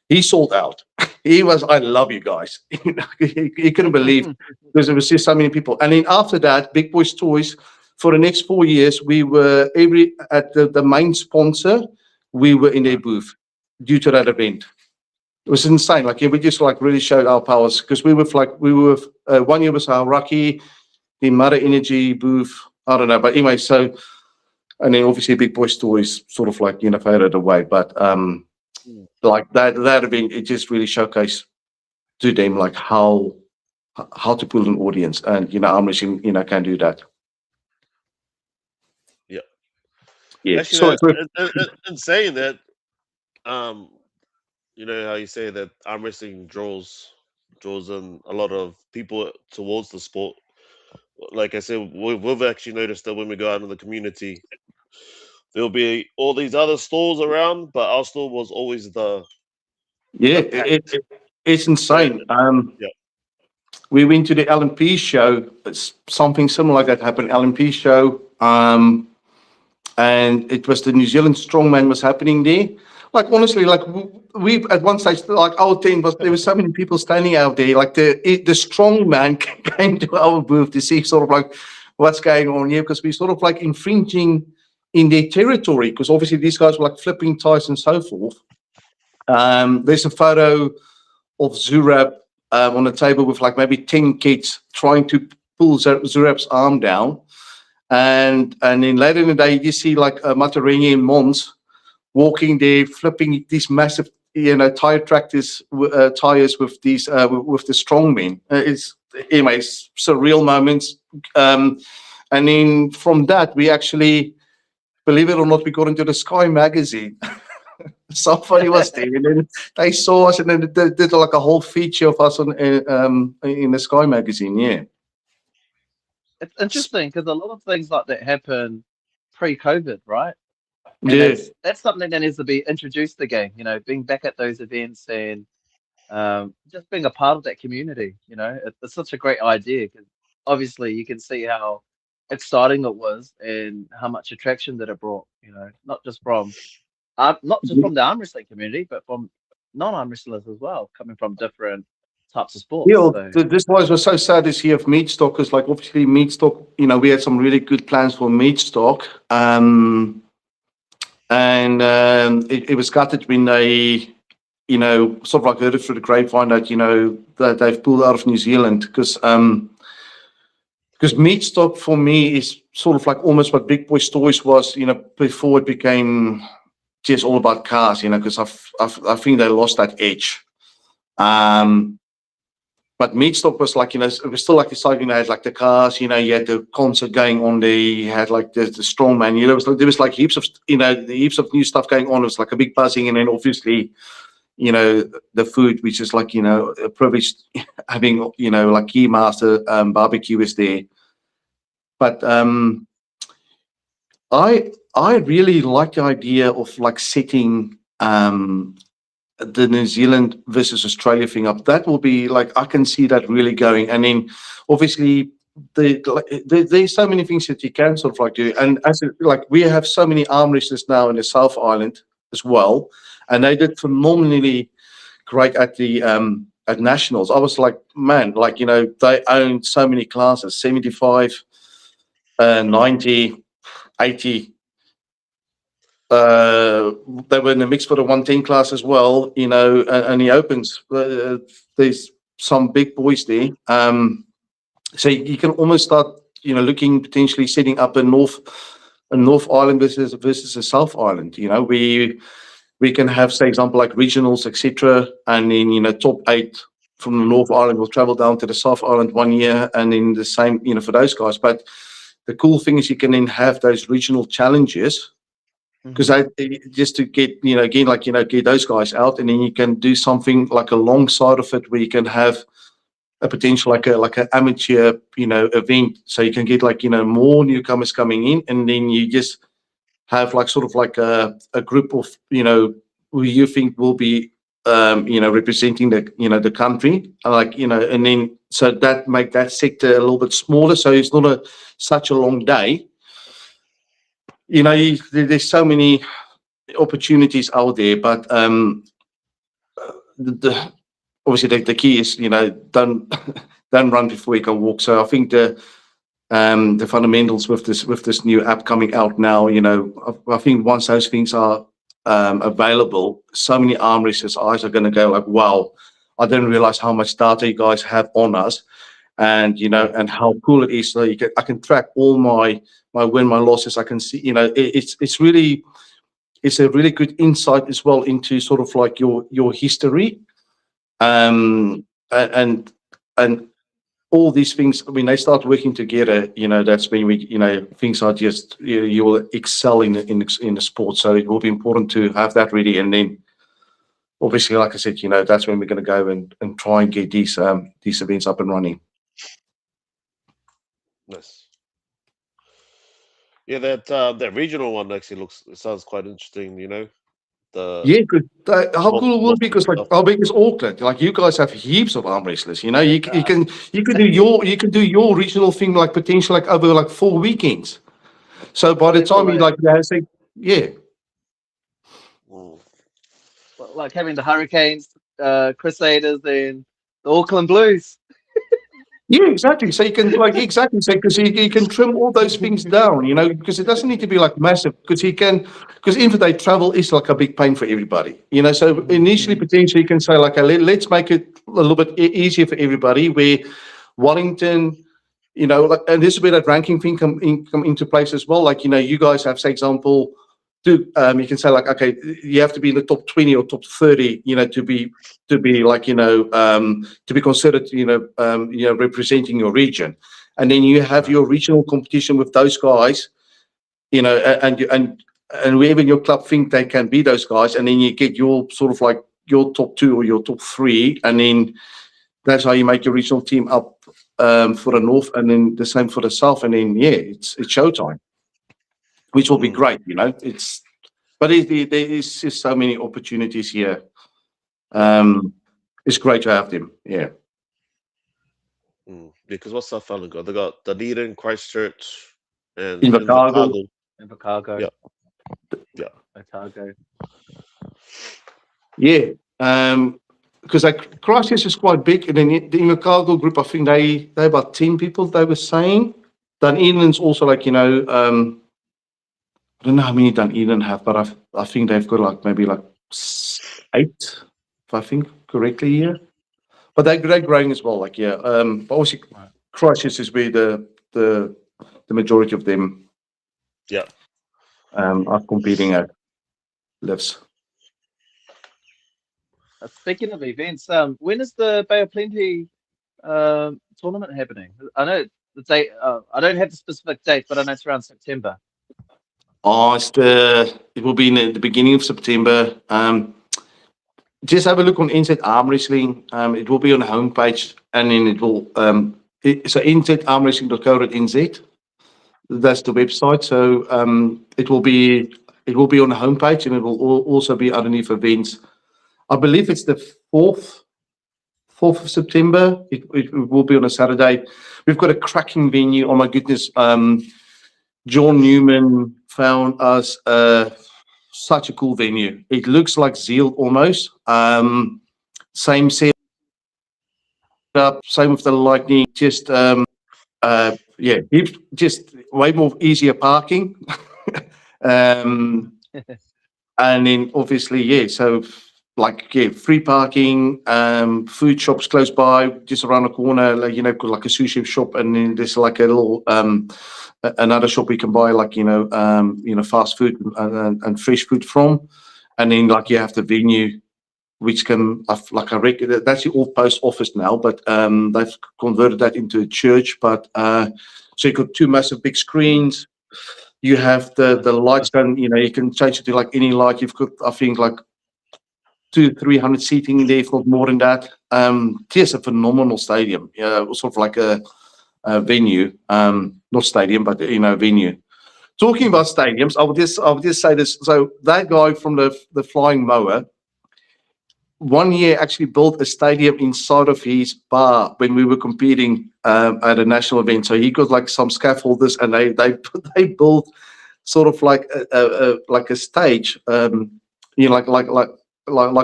He sold out. He was, "I love you guys." He couldn't believe, because there was just so many people. And then after that, Big Boys Toys, for the next 4 years, we were at the main sponsor. We were in their booth due to that event. It was insane. Like we just like really showed our powers, because we were 1 year was our Rocky, the Mother Energy booth. I don't know, but anyway. So, and then obviously Big Boys Toys sort of like faded away, but like that event, it just really showcased to them like how to build an audience, and arm wrestling can do that. Yeah. Actually, in saying that, you know how you say that arm wrestling draws in a lot of people towards the sport. Like I said, we've actually noticed that when we go out in the community, there'll be all these other stalls around, but our stall was always it's insane. Yeah. We went to the LMP show. It's something similar like that happened. LMP show, and it was the New Zealand Strongman was happening there. Like honestly, like we at one stage, like our team was, there were so many people standing out there. Like the Strongman came to our booth to see sort of like what's going on here, because we sort of like infringing in their territory, because obviously these guys were like flipping ties and so forth. There's a photo of Zurab on a table with like maybe 10 kids trying to pull Zurab's arm down. And then later in the day, you see like Matarini and Mons walking there, flipping these massive, tire tractors, tires with these, with the strongmen. It's surreal moments. And then from that, we actually, believe it or not, we got into the Sky magazine. Somebody was there, and then they saw us, and then they did like a whole feature of us in the Sky magazine. Yeah. It's interesting because a lot of things like that happen pre-COVID, right? And Yeah. that's something that needs to be introduced again. Being back at those events and just being a part of that community. It's such a great idea, because obviously you can see how exciting it was and how much attraction that it brought. Not just from the arm wrestling community, but from non-arm wrestlers as well, coming from different types of sports. Yeah, So. this was so sad this year of meat stock, because like obviously meat stock, we had some really good plans for meat stock, and it was gutted when they, sort of like heard it through the grapevine that that they've pulled out of New Zealand, because meat stock for me is sort of like almost what Big Boys Toys was, before it became just all about cars, because I think they lost that edge. But meat stock was like, it was still like the cycling. They had like the cars, you had the concert going on there. You had like the strongman. There was like heaps of, heaps of new stuff going on. It was like a big buzzing, and then obviously, the food, which is like, a privilege having, like Keymaster barbecue is there. But I really like the idea of like setting the New Zealand versus Australia thing up. That will be like, I can see that really going. And then obviously there's so many things that you can sort of like do. And like we have so many arm wrestlers now in the South Island as well, and they did phenomenally great at the at nationals. I was like, man, like they owned so many classes: 75, 90, 80. They were in the mix for the 110 class as well, and the opens. There's some big boys there. So you can almost start, looking potentially setting up a North Island versus a South Island. We can have, say, example like regionals, etc., and then top 8 from the North Island will travel down to the South Island 1 year, and then the same, for those guys. But the cool thing is you can then have those regional challenges. Because just to get, again, like, get those guys out, and then you can do something like alongside of it where you can have a potential like an amateur, event. So you can get like, more newcomers coming in, and then you just have like sort of like a group of, who you think will be, representing the country, like, and then so that make that sector a little bit smaller. So it's not such a long day. There's so many opportunities out there, but obviously the key is, don't run before you can walk. So I think the fundamentals with this new app coming out now, I think once those things are available, so many arm wrestlers' eyes are going to go like, wow, I didn't realize how much data you guys have on us, and and how cool it is. So I can track all my win, my losses. I can see, it's a really good insight as well into sort of like your history, and all these things. When they start working together, that's when we, things are just, you will excel in the sport. So it will be important to have that ready, and then obviously, like I said, that's when we're going to go and try and get these events up and running. Nice. Yeah, that regional one actually sounds quite interesting. Yeah, good. How cool it will be, because like, how big is Auckland? Like, you guys have heaps of arm wrestlers. You can do your regional thing, like potentially like over like 4 weekends. So by the time you like, say, yeah. Like having the Hurricanes, Crusaders, and the Auckland Blues. Yeah, exactly. So you can because you can trim all those things down, because it doesn't need to be like massive, because even day travel is like a big pain for everybody, So initially, potentially, you can say like, let's make it a little bit easier for everybody. Where Wellington, like, and this is where that ranking thing come into place as well. Like, you guys have, say, example, you can say like, okay, you have to be in the top 20 or top 30, to be like, to be considered, representing your region. And then you have your regional competition with those guys, and wherever your club think they can be those guys, and then you get your sort of like your top 2 or your top 3, and then that's how you make your regional team up for the North, and then the same for the South, and then it's showtime, which will be great. But there is just so many opportunities here. It's great to have them. Yeah. Because what's South Island got? They got Dunedin, Christchurch, and Invercargill. Invercargill. Yeah. Otago. Yeah. because Christchurch is quite big, and then the Invercargill group, I think they about 10 people. They were saying Dunedin's also like I don't know how many Dunedin have, but I think they've got like maybe like 8, if I think correctly here. But they're growing as well. Like but obviously Christchurch is where the majority of them are competing at lives. Speaking of events, when is the Bay of Plenty tournament happening? I know the date. I don't have the specific date, but I know it's around September. It will be in the beginning of September. Just have a look on NZ Arm Wrestling. It will be on the homepage, and then it will so nzarmwrestling.co.nz. That's the website. So it will be on the homepage, and it will also be underneath events. I believe it's the 4th of September. It will be on a Saturday. We've got a cracking venue. Oh my goodness. John Newman found us such a cool venue. It looks like Zeal almost. Same setup, same with the lightning. Just just way more easier parking. And then obviously, so free parking, food shops close by, just around the corner, like a sushi shop, and then there's like a little another shop we can buy fast food and fresh food from, and then you have the venue, which can that's the old post office now, but they've converted that into a church. But so you got 2 massive big screens. You have the lights done. You can change it to like any light. You've got, I think, like 200-300 seating in there, if not more than that. Just a phenomenal stadium. Sort of like a venue, not stadium, but venue. Talking about stadiums, I would just say this. So that guy from the flying mower, one year actually built a stadium inside of his bar when we were competing at a national event. So he got like some scaffolders, and they built sort of like a stage, like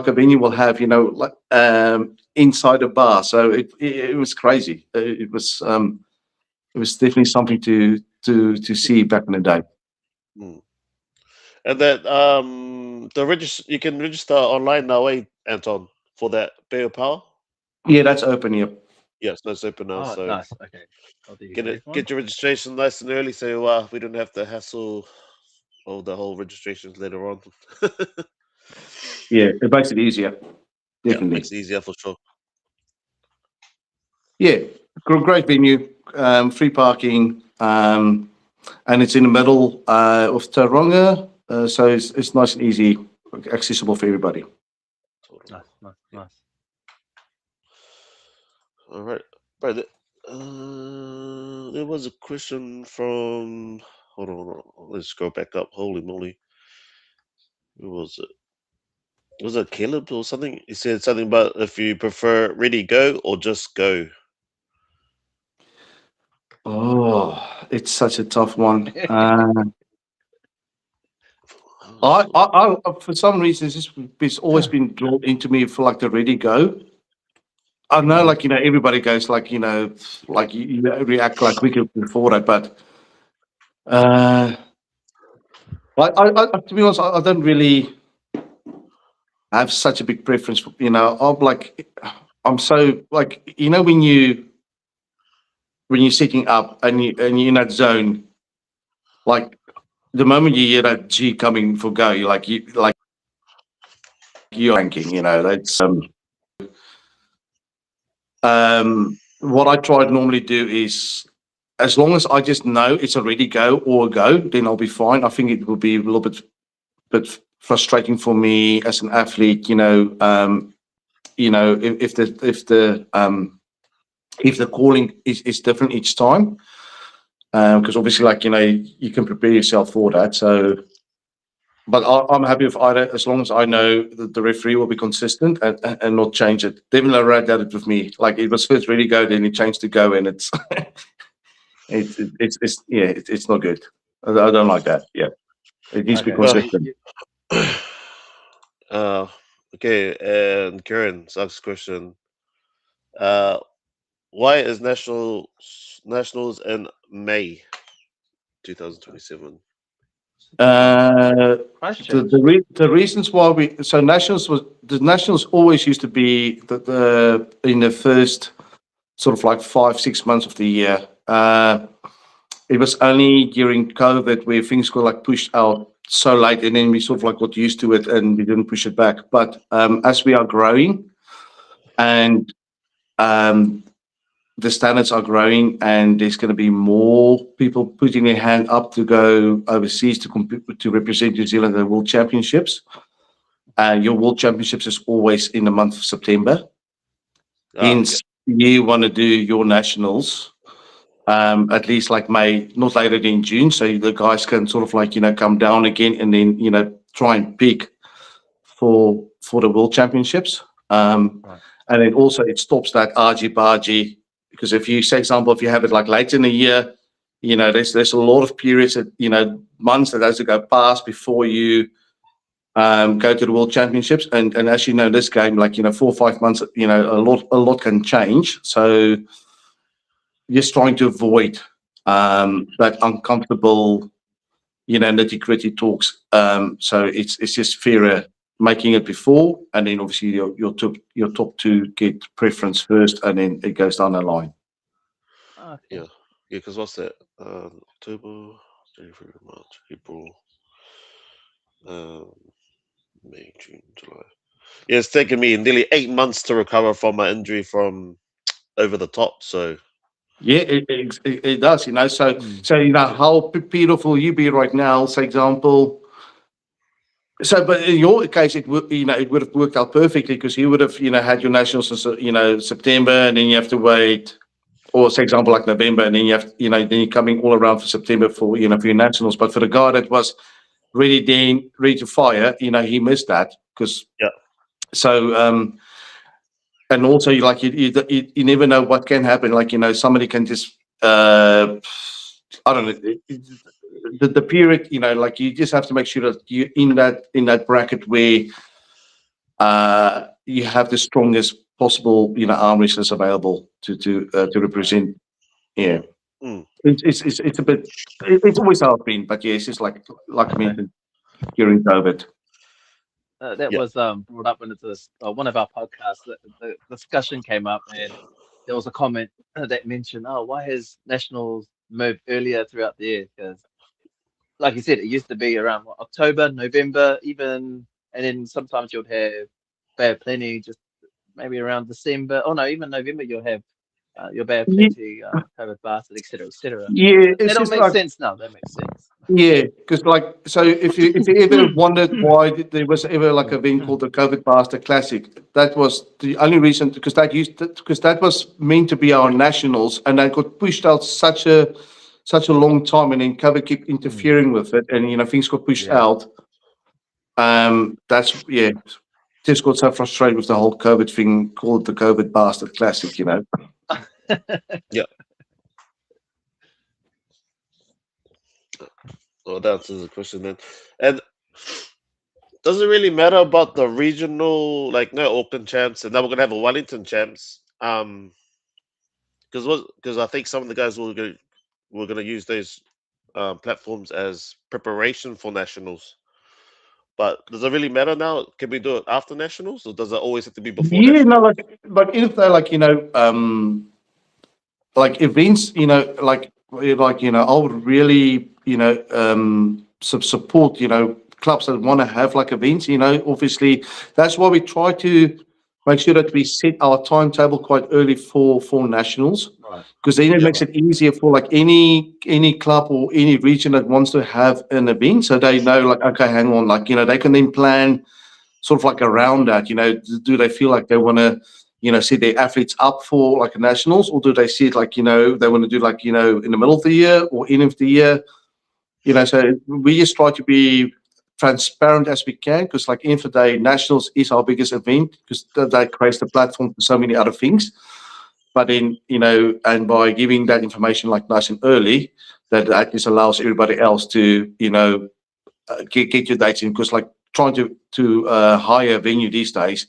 a venue will have, inside a bar. So it was crazy. It was definitely something to see back in the day. And that you can register online now, Anton, for that Bay of Power? Yeah, that's open. Yep. Yes, that's open now. So nice. Okay. Get your registration nice and early, so we don't have to hassle the whole registrations later on. Yeah, it makes it easier. Definitely. Yeah, makes it easier for sure. Yeah, great venue, free parking, and it's in the middle of Tauranga, so it's nice and easy, accessible for everybody. Nice. All right, but there was a question from. Hold on. Let's go back up. Holy moly, who was it? Was it Caleb or something? He said something about if you prefer ready go or just go. Oh, it's such a tough one. I for some reason it's always been drawn into me for like the ready go. I know, everybody goes you react like we could before that, but I to be honest, I don't really have such a big preference for, I'm so when you're sitting up and you're in that zone, like the moment you hear that G coming for go, you're ranking, that's what I try to normally do is, as long as I just know it's a ready go or a go, then I'll be fine. I think it will be a little bit frustrating for me as an athlete, if the calling is different each time, because obviously, you can prepare yourself for that. So, but I'm happy with either, as long as I know that the referee will be consistent and not change it. Devin Larrad did it with me. Like, it was first ready go, then he changed to go, and it's it's not good. I don't like that. Yeah, it needs to be consistent. Okay, and Karen, next question. Uh, why is nationals in May 2027? Christchurch. The reasons why the nationals always used to be the in the first sort of like 5-6 months of the year. It was only during COVID where things got like pushed out so late, and then we sort of like got used to it and we didn't push it back. But as we are growing and the standards are growing, and there's going to be more people putting their hand up to go overseas to compete to represent New Zealand at the World Championships. Your World Championships is always in the month of September. Hence, you want to do your nationals at least like May, not later than June, so the guys can sort of like come down again and then try and peak for the World Championships. And then also it stops that argy-bargy, because if you say, example, if you have it like late in the year, there's a lot of periods that months that has to go past before you go to the World Championships, and as you know, this game, like 4 or 5 months, a lot can change. So just trying to avoid that uncomfortable, nitty-gritty talks. So it's just fairer making it before, and then obviously your top two get preference first, and then it goes down the line. Yeah, because what's that? October, January, March, April, May, June, July. Yeah, it's taken me nearly 8 months to recover from my injury from over the top. So yeah, it does. So how beautiful you be right now, for example. So, but in your case, it would have worked out perfectly, because you would have had your nationals in September, and then you have to wait, or for example like November, and then you have then you're coming all around for September for for your nationals. But for the guy that was ready to fire, he missed that, because yeah. So and also you never know what can happen. Like somebody can just I don't know. The period, like you just have to make sure that you in that bracket where you have the strongest possible arm wrestlers available to represent. Yeah, it's a bit. It's always how it's been, but yeah, it's just like I mentioned during COVID. That was brought up into this one of our podcasts. The discussion came up, and there was a comment that mentioned, "Oh, why has nationals moved earlier throughout the year?" Because, like you said, it used to be around October, November, even, and then sometimes you'd have Bay of Plenty just maybe around December. Oh no, even November you'll have your Bay of Plenty, COVID Bastard, etc., etc. Yeah, That it's all just makes like, sense now. That makes sense. yeah, because so if you ever wondered why there was ever like a event called the COVID Bastard Classic, that was the only reason, because that was meant to be our nationals, and that got pushed out such a long time, and then COVID kept interfering with it, and things got pushed out. That's just got so frustrated with the whole COVID thing, called the COVID Bastard Classic. Yeah. Well, that answers the question then. And does it really matter about the regional, like no Auckland champs, and now we're gonna have a Wellington champs? Because I think some of the guys were gonna use those platforms as preparation for nationals. But does it really matter now? Can we do it after nationals, or does it always have to be before? Yeah, nationals? no, like if they like events, I would really, support, clubs that want to have like events, obviously that's why we try to make sure that we set our timetable quite early for nationals, because then it makes it easier for like any club or any region that wants to have an event, so they know like, okay, hang on, like, they can then plan sort of like around that. Do they feel like they want to set their athletes up for like a nationals, or do they see it like they want to do like in the middle of the year or end of the year? So we just try to be transparent as we can, because like end of the day, nationals is our biggest event, because that creates the platform for so many other things. But then and by giving that information like nice and early, that just allows everybody else to get your dates in, because like trying to hire a venue these days,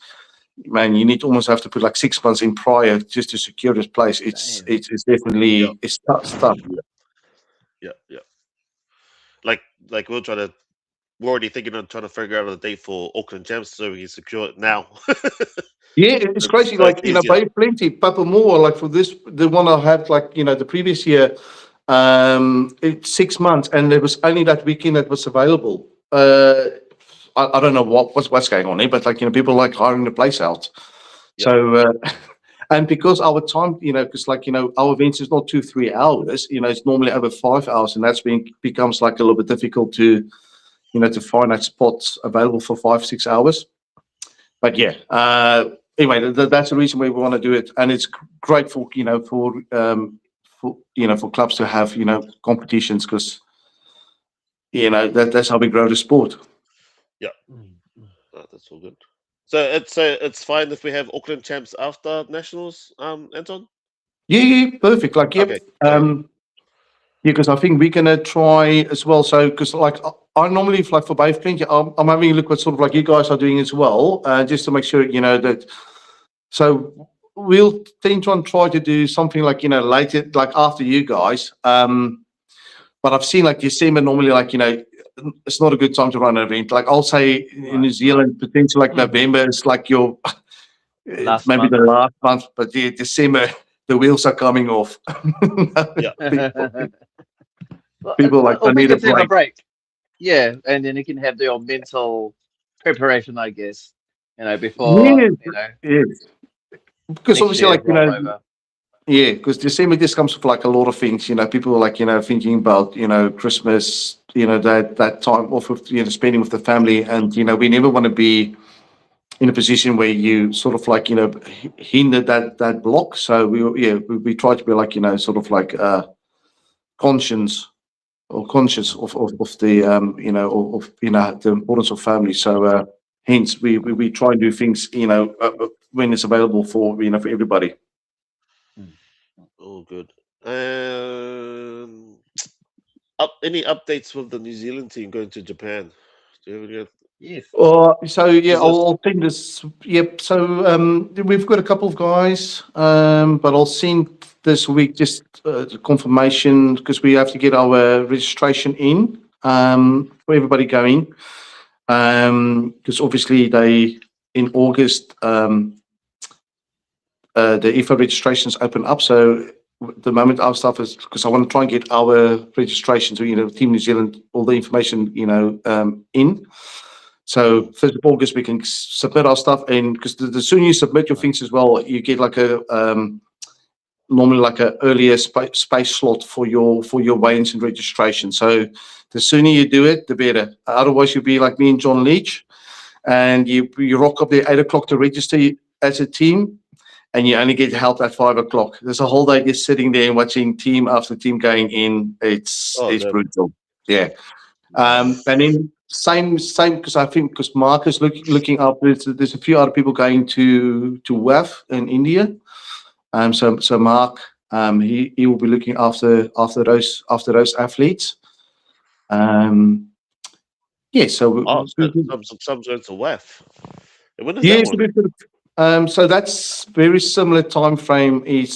man, you need to almost have to put like 6 months in prior just to secure this place. It's definitely it's tough. Yeah. Like we're already thinking of trying to figure out a date for Auckland Champs so we can secure it now. Yeah, it's crazy. So Like, it's easier. by plenty, Papa Moore, like for this, the one I had, like, the previous year, it's 6 months, and there was only that weekend that was available. I don't know what's going on here, but like, people like hiring the place out. Yeah. So, and because our time, because like, our events is not 2-3 hours, it's normally over 5 hours, and that's becomes like a little bit difficult to, to find that spots available for 5-6 hours. But yeah, anyway, that's the reason why we want to do it, and it's great for for clubs to have competitions, because that's how we grow the sport. Yeah, that's all good. So it's fine if we have Auckland Champs after Nationals, Anton. Yeah, perfect. Like, yep. Okay. Yeah, because I think we're gonna try as well. So, because like I normally, like for both plenty, I'm having a look what sort of like you guys are doing as well, just to make sure that. So we'll tend to try to do something like later, like after you guys. But I've seen like December normally, like it's not a good time to run an event. Like I'll say in New Zealand, potentially like November is like your Last maybe month. the last month, but yeah, December the wheels are coming off. Yeah. People like or I we need a can take a break. break. Yeah, and then you can have your mental preparation, I guess. Before Yes. Because next obviously, year like roll over. yeah, because December just comes with like a lot of things. People are like thinking about Christmas. That time off with spending with the family, and we never want to be in a position where you sort of like hinder that block. So we try to be like sort of like conscious of the the importance of family. So hence we try and do things when it's available for for everybody. All good. Any updates with the New Zealand team going to Japan? Do you have any? Yes. So yeah, I'll send this. Yep. So we've got a couple of guys, but I'll send this week just confirmation, because we have to get our registration in for everybody going. Because obviously they in August the IFA registrations open up. So the moment our stuff is, because I want to try and get our registration to Team New Zealand, all the information in. So 1st of August we can submit our stuff, and because the sooner you submit your things as well, you get like a normally like a earlier space slot for your weigh-ins and registration. So the sooner you do it, the better. Otherwise, you'll be like me and John Leach, and you rock up there 8 o'clock to register as a team, and you only get help at 5 o'clock. There's a whole day just sitting there and watching team after team going in. It's brutal. Yeah. And then same because I think because Mark is looking up. There's a few other people going to WAF in India. So Mark he will be looking after those athletes. Yeah. So some going to WAF. When is yeah. that one? So that's very similar time frame as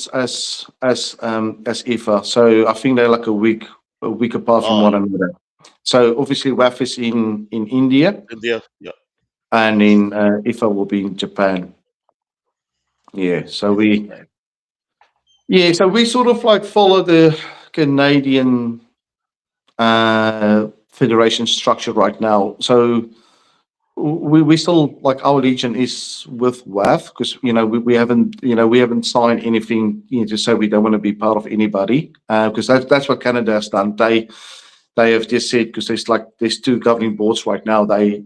IFA. So I think they're like a week apart from one another. So obviously WAF is in India. India, yeah. And in IFA will be in Japan. Yeah. So we sort of like follow the Canadian federation structure right now. So we still, like, our legion is with WAF, because we haven't signed anything to say we don't want to be part of anybody, because that's what Canada has done. They have just said, because there's two governing boards right now, they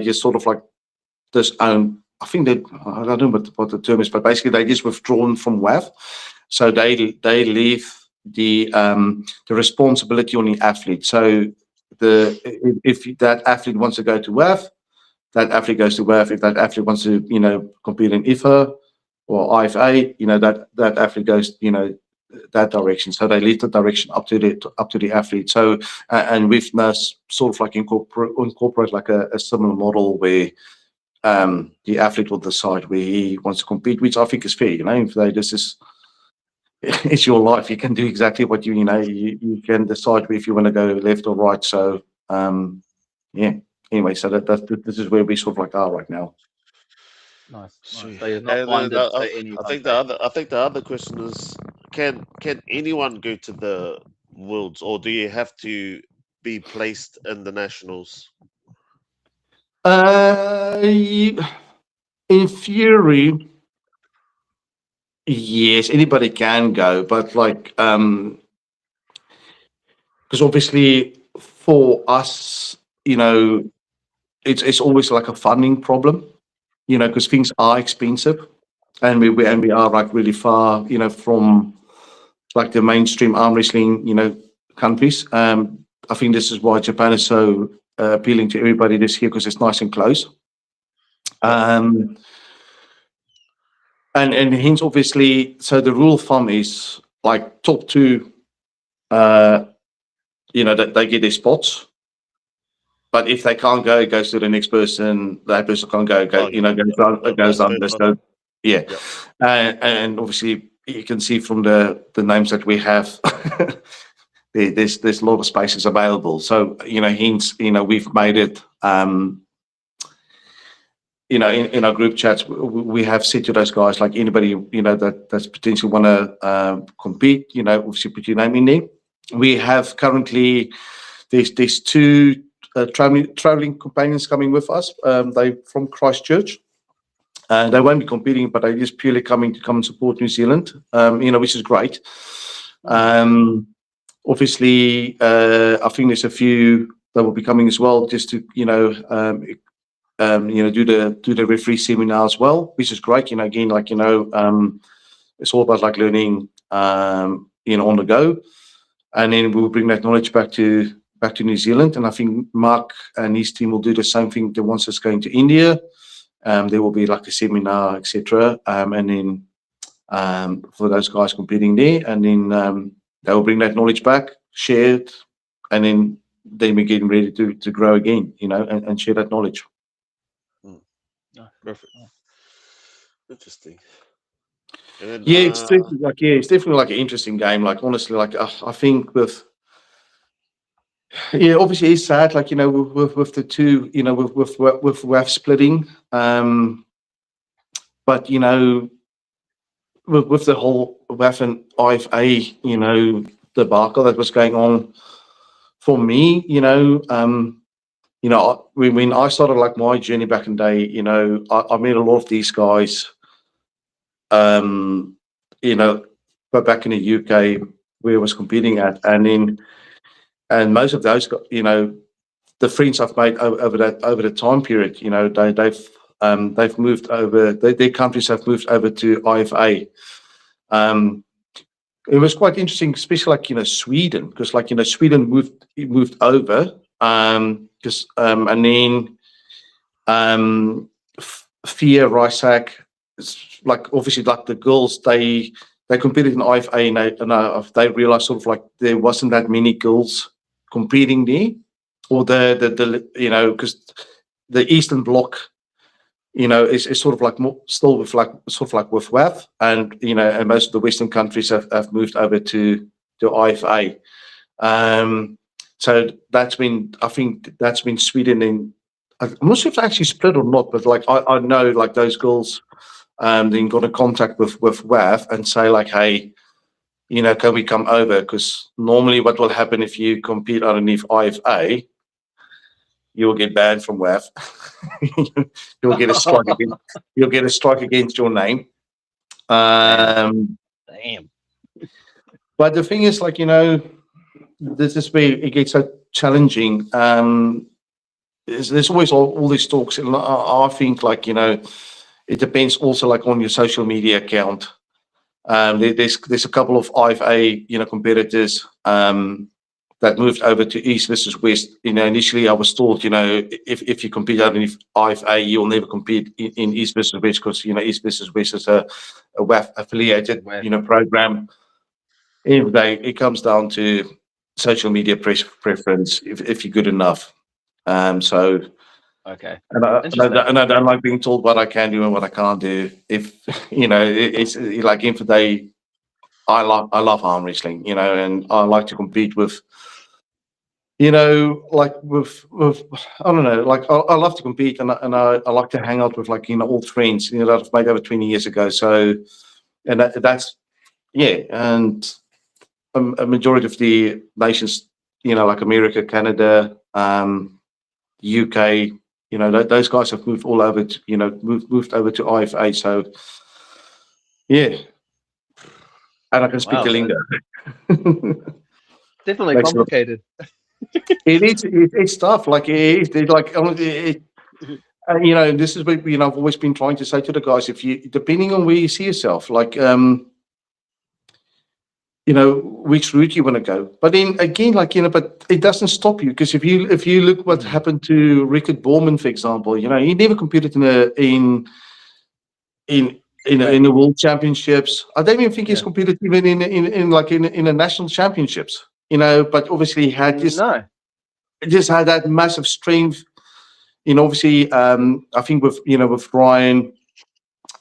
just sort of like this own. I think I don't know what the term is, but basically they just withdrawn from WAF, so they leave the responsibility on the athlete. So if that athlete wants to go to WAF, that athlete goes to WAF. If that athlete wants to compete in IFA or IFA, that athlete goes that direction. So they leave the direction up to the athlete. So and we've now sort of like incorporate like a similar model where the athlete will decide where he wants to compete, which I think is fair. If this is it's your life, you can do exactly what you can decide if you want to go left or right. So yeah. Anyway, so this is where we sort of like are right now. Nice. Sweet. So you're not And then binded to any one thing. I think the other question is, can anyone go to the worlds, or do you have to be placed in the nationals? In theory, yes, anybody can go, but like because obviously for us, it's always like a funding problem, because things are expensive, and we are like really far, from like the mainstream arm wrestling, countries. I think this is why Japan is so appealing to everybody this year, because it's nice and close. And hence obviously, so the rule of thumb is like top two, that they get their spots. But if they can't go, it goes to the next person. That person can't go, goes under. So yeah, Yep. And obviously you can see from the names that we have, there's a lot of spaces available. So hence we've made it. In our group chats, we have said to those guys, like anybody that's potentially want to compete, obviously put your name in there. We have currently there's two traveling companions coming with us. They from Christchurch. They won't be competing, but they're just purely coming to come and support New Zealand. Which is great. Obviously, I think there's a few that will be coming as well, just to do the referee seminar as well, which is great. Again, it's all about like learning, on the go, and then we'll bring that knowledge back to New Zealand. And I think Mark and his team will do the same thing. The ones that's going to India, there will be like a seminar, etc. And then for those guys competing there, and then they will bring that knowledge back, share it, and then we're getting ready to grow again, and share that knowledge. Perfect. Interesting. And then, Yeah, it's definitely like an interesting game. Like honestly, like I think obviously it's sad, like with the two, with WAF splitting, but with the whole WAF and IFA, debacle that was going on, for me, when I started like my journey back in the day, I met a lot of these guys, but back in the UK where I was competing at, and most of those, the friends I've made over the time period, they've moved over. Their countries have moved over to IFA. It was quite interesting, especially like Sweden, because Sweden moved over, because and then Fia Rysak, like obviously like the girls, they competed in IFA, and they realized sort of like there wasn't that many girls competing there, or because the Eastern Bloc, is sort of like more still with like with WAF, and and most of the Western countries have moved over to IFA. So I think that's been Sweden, and I'm not sure if they actually split or not, but like I know like those girls then got in contact with WAF and say like, hey, can we come over? Because normally what will happen if you compete underneath IFA, you will get banned from WAF. You'll get a strike against. You'll get a strike against your name. Damn. But the thing is, like this is where it gets so challenging. There's always all these talks, and I think like it depends also like on your social media account. There's a couple of IFA competitors that moved over to East versus West. Initially I was told, if you compete underneath IFA, you'll never compete in East versus West, because East versus West is a WAF affiliated program. it comes down to social media preference. If you're good enough, so. Okay. And Interesting. I don't like being told what I can do and what I can't do. If it's like in today, I love arm wrestling, and I like to compete with, like with I don't know, like I love to compete, and I like to hang out with like old friends, that I've made over 20 years ago. So, and that's yeah, and a majority of the nations, like America, Canada, UK. Those guys have moved all over to, moved over to IFA. So, yeah. And I can speak Wow, the lingo. definitely Makes it look- complicated. It is, it's tough. Like, this is what, I've always been trying to say to the guys, depending on where you see yourself, like, which route you want to go. But then again, like, but it doesn't stop you, because if you look what happened to Rickard Borman, for example, he never competed in the world championships. I don't even think he's competed even in the national championships. But obviously he had just had that massive strength. Obviously, I think with Ryan.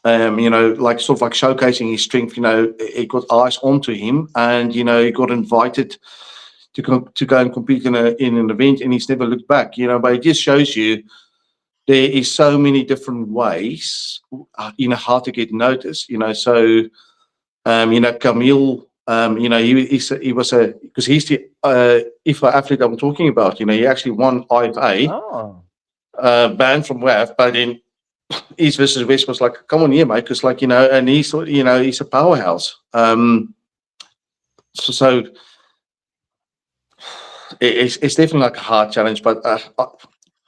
Like sort of like showcasing his strength, it got eyes onto him, and he got invited to go and compete in an event, and he's never looked back. But it just shows you there is so many different ways, how to get noticed. So Camille, he was because he's the IFA athlete I'm talking about. He actually won IFA, banned from WAF, but then East versus West was like, come on here, mate, because and he's a powerhouse. So it's definitely like a hard challenge, but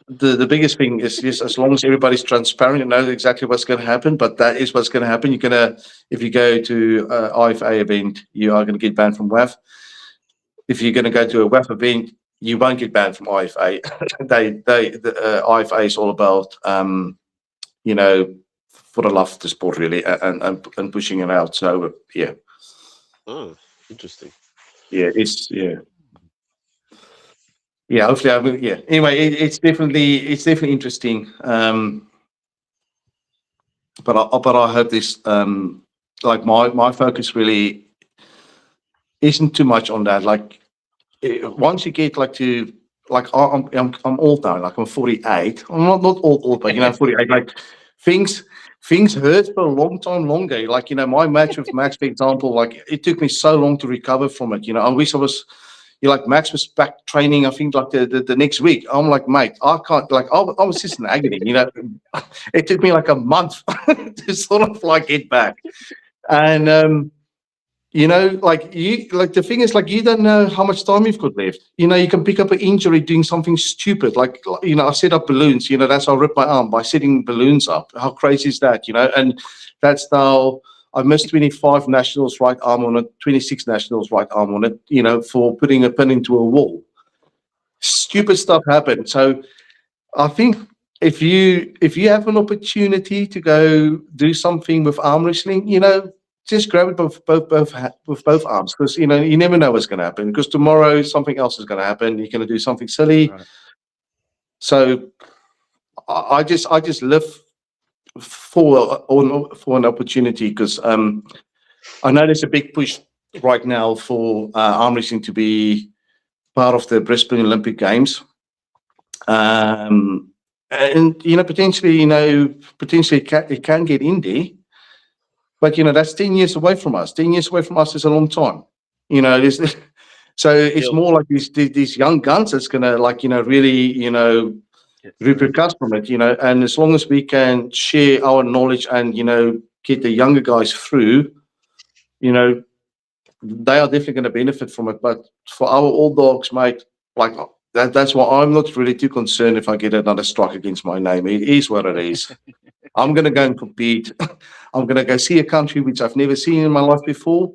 the biggest thing is just as long as everybody's transparent and knows exactly what's going to happen. But that is what's going to happen. If you go to an IFA event, you are going to get banned from WAF. If you're going to go to a WAF event, you won't get banned from IFA. The IFA is all about for the love of the sport, really, and pushing it out. So yeah. Oh, interesting. Yeah, yeah. Hopefully, I will. Yeah. Anyway, it's definitely interesting. But I hope this like my focus really isn't too much on that. Like once you get like to like I'm old now. Like I'm 48. I'm not old, but 48. Like things hurt for a long time longer. Like my match with Max, for example, like it took me so long to recover from it. I wish I was. Like Max was back training, I think like the next week. I'm like, mate, I can't. Like I was just in agony. It took me like a month to sort of like get back. And like the thing is, like, you don't know how much time you've got left. You can pick up an injury doing something stupid. Like I set up balloons. That's how I ripped my arm by setting balloons up. How crazy is that? And that's now. I missed 25 nationals right arm on it, 26 nationals right arm on it, for putting a pin into a wall. Stupid stuff happened. So I think if you have an opportunity to go do something with arm wrestling, just grab it with both arms, because you never know what's going to happen, because tomorrow something else is going to happen. You're going to do something silly. Right. So I just live for an opportunity, because I know there's a big push right now for arm wrestling to be part of the Brisbane Olympic Games, and potentially it can get in there, but that's 10 years away from us. 10 years away from us is a long time. So it's more like these young guns that's gonna really repercuss from it, and as long as we can share our knowledge and get the younger guys through, they are definitely going to benefit from it. But for our old dogs, mate, like that's why I'm not really too concerned if I get another strike against my name. It is what it is. I'm going to go and compete. I'm going to go see a country which I've never seen in my life before.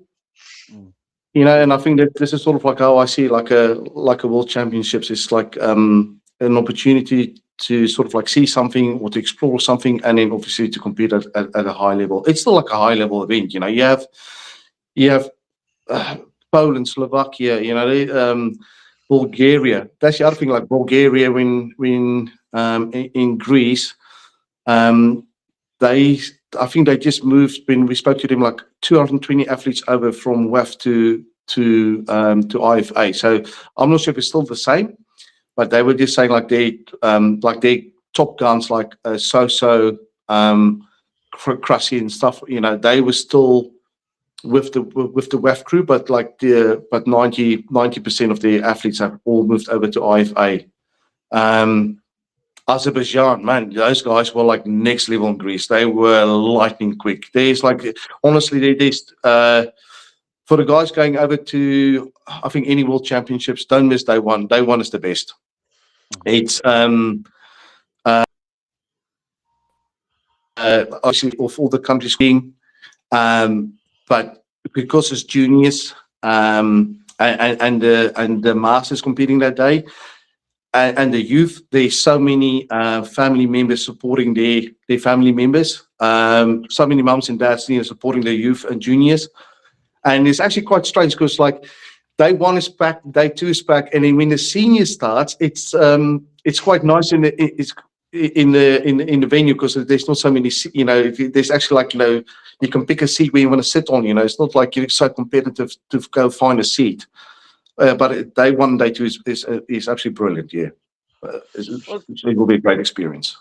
And I think that this is sort of like how I see like a world championships. It's like an opportunity to sort of like see something or to explore something, and then obviously to compete at a high level. It's still like a high level event. You have Poland, Slovakia, Bulgaria. That's the other thing, like Bulgaria in Greece. I think they just moved when we spoke to them, like 220 athletes over from WAF to IFA. So I'm not sure if it's still the same, but they were just saying like their top guns like Soso, Krusty and stuff. They were still with the WAF crew, but 90% of the athletes have all moved over to IFA. Azerbaijan, man, those guys were like next level in Greece. They were lightning quick. There's like, honestly, for the guys going over to, I think, any world championships, don't miss day one. Day one is the best. It's obviously of all the countries being, but because it's juniors and the masters competing that day. And the youth, there's so many family members supporting their family members. So many mums and dads supporting their youth and juniors. And it's actually quite strange because like day one is back, day two is back, and then when the senior starts, it's quite nice in the venue because there's not so many. There's actually like you can pick a seat where you want to sit on. It's not like you're so competitive to go find a seat. But day one, day two is absolutely brilliant. Yeah, it will be a great experience.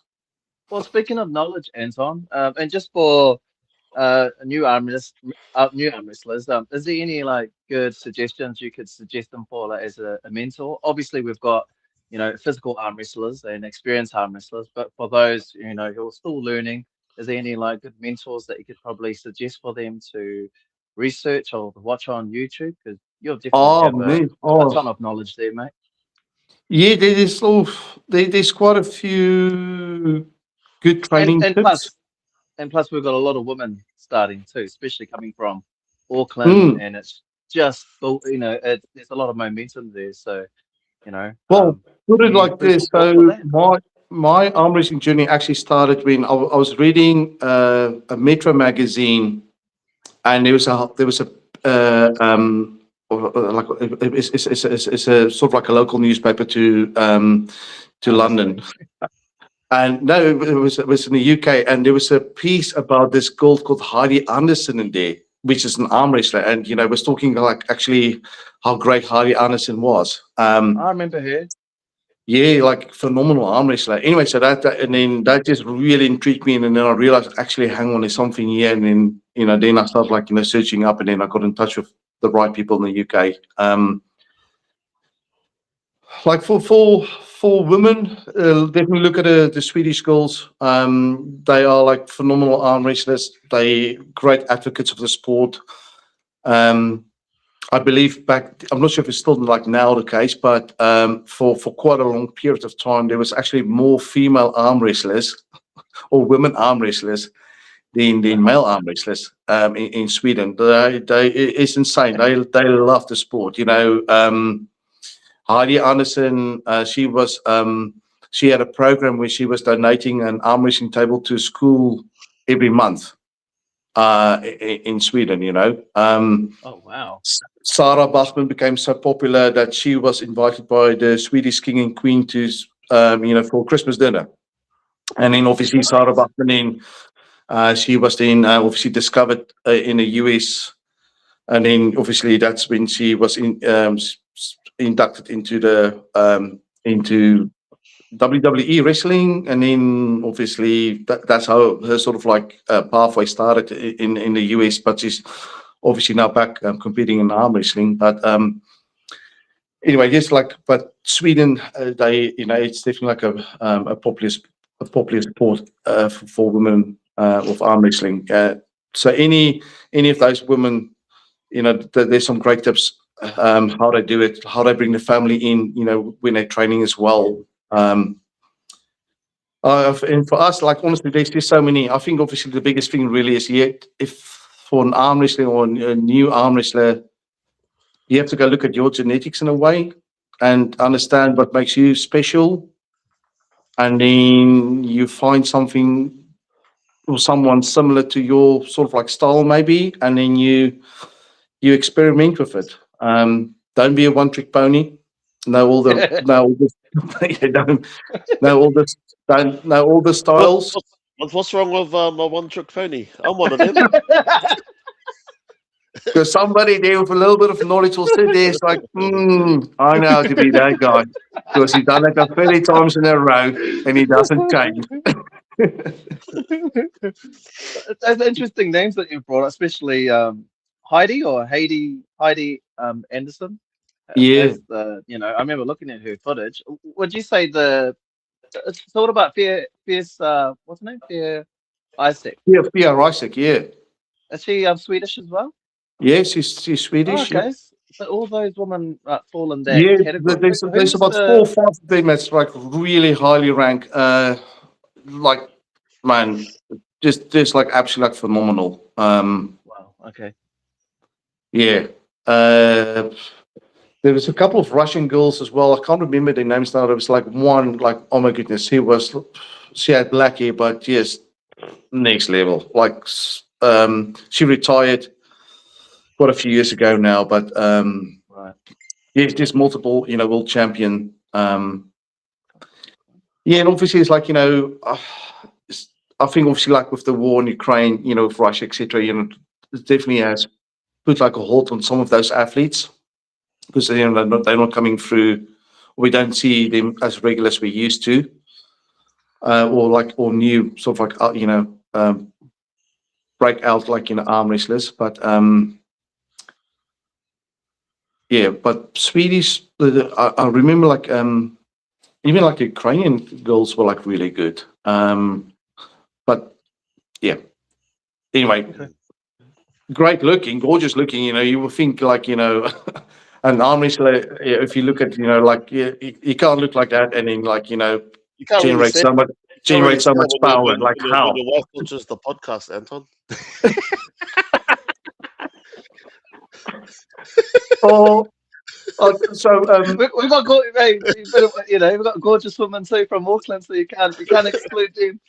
Well, speaking of knowledge, Anton, and just for new arm wrestlers, is there any like good suggestions you could suggest them for like as a mentor? Obviously, we've got physical arm wrestlers and experienced arm wrestlers, but for those who are still learning, is there any like good mentors that you could probably suggest for them to research or watch on YouTube? Because you'll definitely have a ton of knowledge there, mate. Yeah, there's quite a few good training tips. Plus, we've got a lot of women starting too, especially coming from Auckland, and it's just there's a lot of momentum there. So, Well, put it like this. So my arm wrestling journey actually started when I was reading a Metro magazine, and there was a it's a sort of like a local newspaper to London. And no, it was in the UK, and there was a piece about this girl called Heidi Anderson in there, which is an arm wrestler, and was talking like actually how great Heidi Anderson was. I remember her. Yeah, like phenomenal arm wrestler. Anyway, so and then that just really intrigued me, and then I realized actually, hang on, there's something here, and then then I started like searching up, and then I got in touch with the right people in the UK. Like for women, definitely look at the Swedish girls. They are like phenomenal arm wrestlers. They great advocates of the sport. I believe I'm not sure if it's still like now the case, but for quite a long period of time, there was actually more female arm wrestlers or women arm wrestlers than male arm wrestlers in Sweden. It's insane. They love the sport. Heidi Anderson, she had a program where she was donating an arm wrestling table to a school every month in Sweden, Oh, wow. Sarah Bachman became so popular that she was invited by the Swedish king and queen to, for Christmas dinner. And then obviously Sarah Bachman, she was then obviously discovered in the US. And then obviously that's when she was inducted into into WWE wrestling, and then obviously that's how her sort of like pathway started in the US. But she's obviously now back competing in arm wrestling. But anyway, just but Sweden, it's definitely like a popular sport for women of arm wrestling. So any of those women, there's some great tips. How they do it, how they bring the family in, when they're training as well. And for us, like honestly, there's just so many. I think obviously the biggest thing really is if for an arm wrestler or a new arm wrestler, you have to go look at your genetics in a way and understand what makes you special, and then you find something or someone similar to your sort of like style maybe, and then you experiment with it. Don't be a one-trick pony. Know all the don't know all the styles. What's wrong with a one-trick pony? I'm one of them. Because somebody there with a little bit of knowledge will sit there. It's like, I know how to be that guy because he's done it 30 times in a row and he doesn't change. Those interesting names that you brought, especially Heidi Anderson. Yeah. I remember looking at her footage. Would you say it's thought about Fierce? What's her name? Fierce Isaac. Yeah, Fierce Isaac. Yeah. Is she Swedish as well? Yes, she's Swedish. Oh, okay. Yeah. So all those women fall in that category. There's about 4 or 5 of them that's like really highly ranked. Like, man, just like absolutely like phenomenal. Wow. Okay. Yeah. There was a couple of Russian girls as well. I can't remember their names now. There was like one, like, oh my goodness, she had black hair, but yes, next level. Like, she retired quite a few years ago now, but right. Yes, there's multiple, world champion. And obviously it's like, I think obviously like with the war in Ukraine, with Russia, etc., it definitely has put like a halt on some of those athletes because they're not coming through. We don't see them as regular as we used to, or new sort of like break out like arm wrestlers. But but Swedish, I remember like even like Ukrainian girls were like really good. But yeah, anyway, great looking, gorgeous looking. You would think like an arm wrestler. If you look at you can't look like that and then like You can't generate so much power. When Like how? your wife watches the podcast, Anton. So we've got we've got gorgeous women too from Auckland, so you can't exclude them.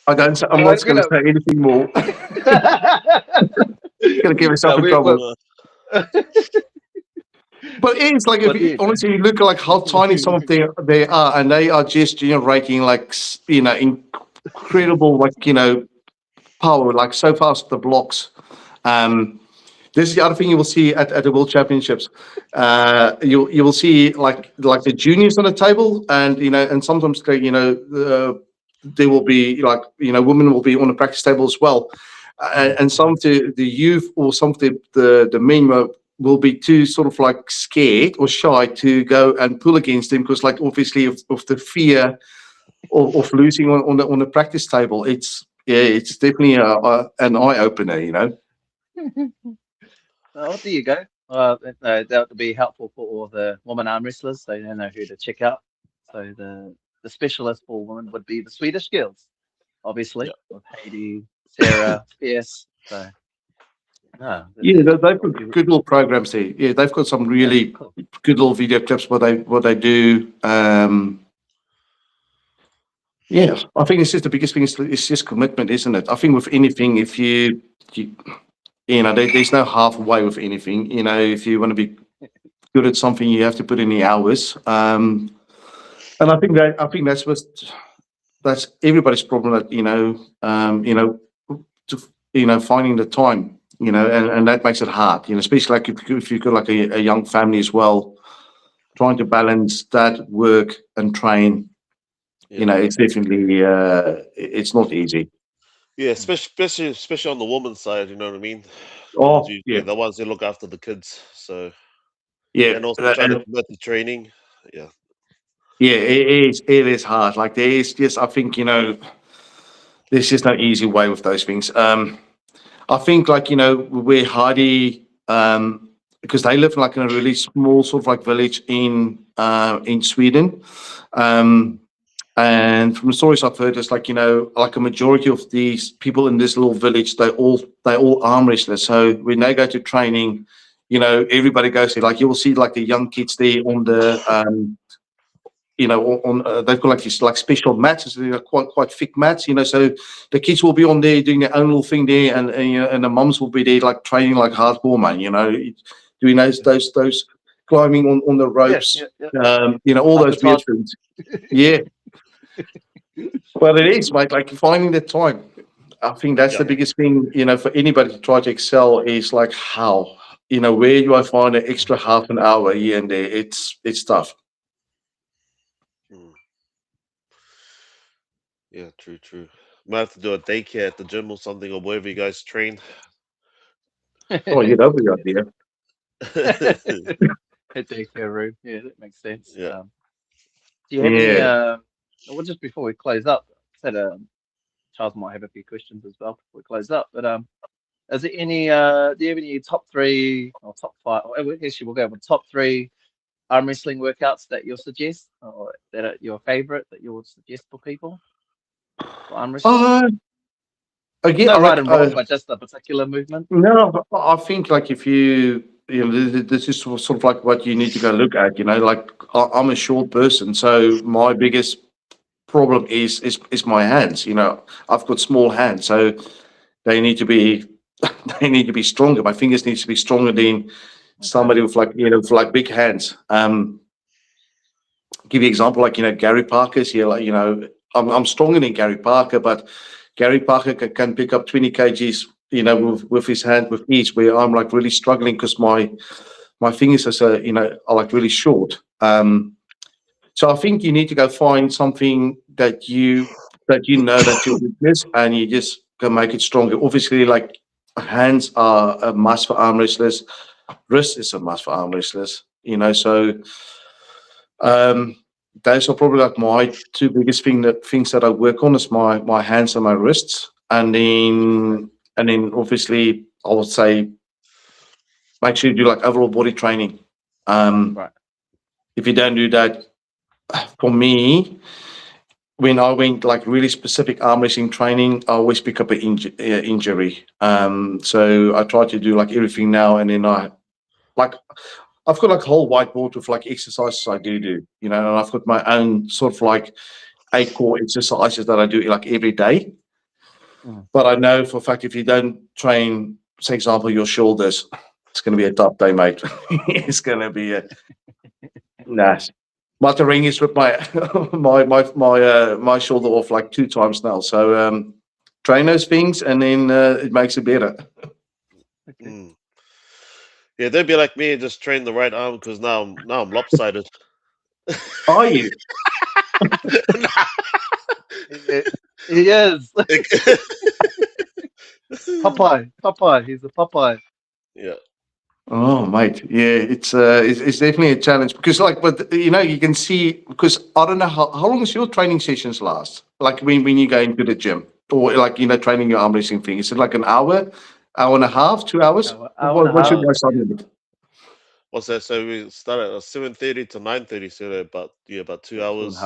I'm not going to say anything more. Going to give myself in trouble. But it's like honestly, you look at like how tiny some of they are, and they are just generating like incredible like power, like so fast the blocks. This is the other thing you will see at the World Championships. You will see like the juniors on the table, and and sometimes there will be like women will be on the practice table as well, and some of the youth or some of the men will be too sort of like scared or shy to go and pull against them because like obviously of the fear of losing on the practice table. It's definitely an eye opener, Oh, there you go. That would be helpful for all the women arm wrestlers. They don't know who to check out. So the specialist for women would be the Swedish girls, obviously, with Heidi, Sarah, Fierce. So they've got good little programs there. Yeah, they've got some really good little video clips what they do. Yeah, I think it's just the biggest thing. It's just commitment, isn't it? I think with anything, if you there's no halfway with anything. If you want to be good at something, you have to put in the hours. And I think that's everybody's problem. That finding the time. And that makes it hard. Especially like if you've got like a young family as well, trying to balance that work and train. It's definitely it's not easy. Yeah, especially on the woman's side, you know what I mean? Oh, the ones who look after the kids. So and also trying to commit to training. Yeah, it is hard. Like there is just, I think there's just no easy way with those things. I think like where Heidi, because they live like in a really small sort of like village in Sweden. And from the stories I've heard, it's like like a majority of these people in this little village, they all arm wrestlers. So when they go to training, everybody goes there. Like you will see like the young kids there on the they've got like these like special mats, so they're quite thick mats, so the kids will be on there doing their own little thing there, and the mums will be there like training like hardcore, man, doing those climbing on the ropes, all Up those the weird top. things. Yeah. But it is, mate, like finding the time. I think that's the biggest thing, for anybody to try to excel is like how, where do I find an extra half an hour here and there? It's tough. Yeah, true. Might have to do a daycare at the gym or something, or wherever you guys train. Oh, that'd be the idea. A daycare room. Yeah, that makes sense. Yeah. Do you have any? Yeah. Well, just before we close up, I said Charles might have a few questions as well before we close up. But is there any? Do you have any top 3 or top 5? Or actually, we'll go with top 3 arm wrestling workouts that you'll suggest, or that are your favorite that you would suggest for people for arm wrestling? Again, no right and wrong, but just a particular movement. No, but I think like if this is sort of like what you need to go look at. Like I'm a short person, so my biggest problem is my hands. I've got small hands, so they need to be stronger. My fingers need to be stronger than somebody with like big hands. Give you an example, like Gary Parker's here. Like I'm stronger than Gary Parker, but Gary Parker can pick up 20 kgs, with his hand with ease. Where I'm like really struggling because my fingers are like really short. So I think you need to go find something that you that you're weakness, and you just can make it stronger. Obviously, like hands are a must for arm wrestlers. Wrist is a must for arm wrestlers. So those are probably like my 2 biggest things that I work on is my hands and my wrists, and then obviously I would say make sure you do like overall body training. Right. If you don't do that, for me, when I went like really specific arm wrestling training, I always pick up an injury. So I try to do like everything now, and then I've got like a whole whiteboard with like exercises I do, and I've got my own sort of like 8 core exercises that I do like every day. But I know for a fact if you don't train, say example, your shoulders, it's going to be a tough day, mate. It's going to be nice. But the ring is with my my shoulder off like 2 times now. So train those things, and then it makes it better. Okay. Yeah, don't be like me and just train the right arm because now I'm lopsided. Are you? He is. Popeye. He's a Popeye. Yeah. Oh, mate, yeah, it's definitely a challenge because, like, but you can see because I don't know how long does your training sessions last? Like when you go into the gym or like training your arm wrestling thing, is it like an hour and a half, 2 hours? What should I start with? What's that? So we start at 7:30 to 9:30, so about 2 hours,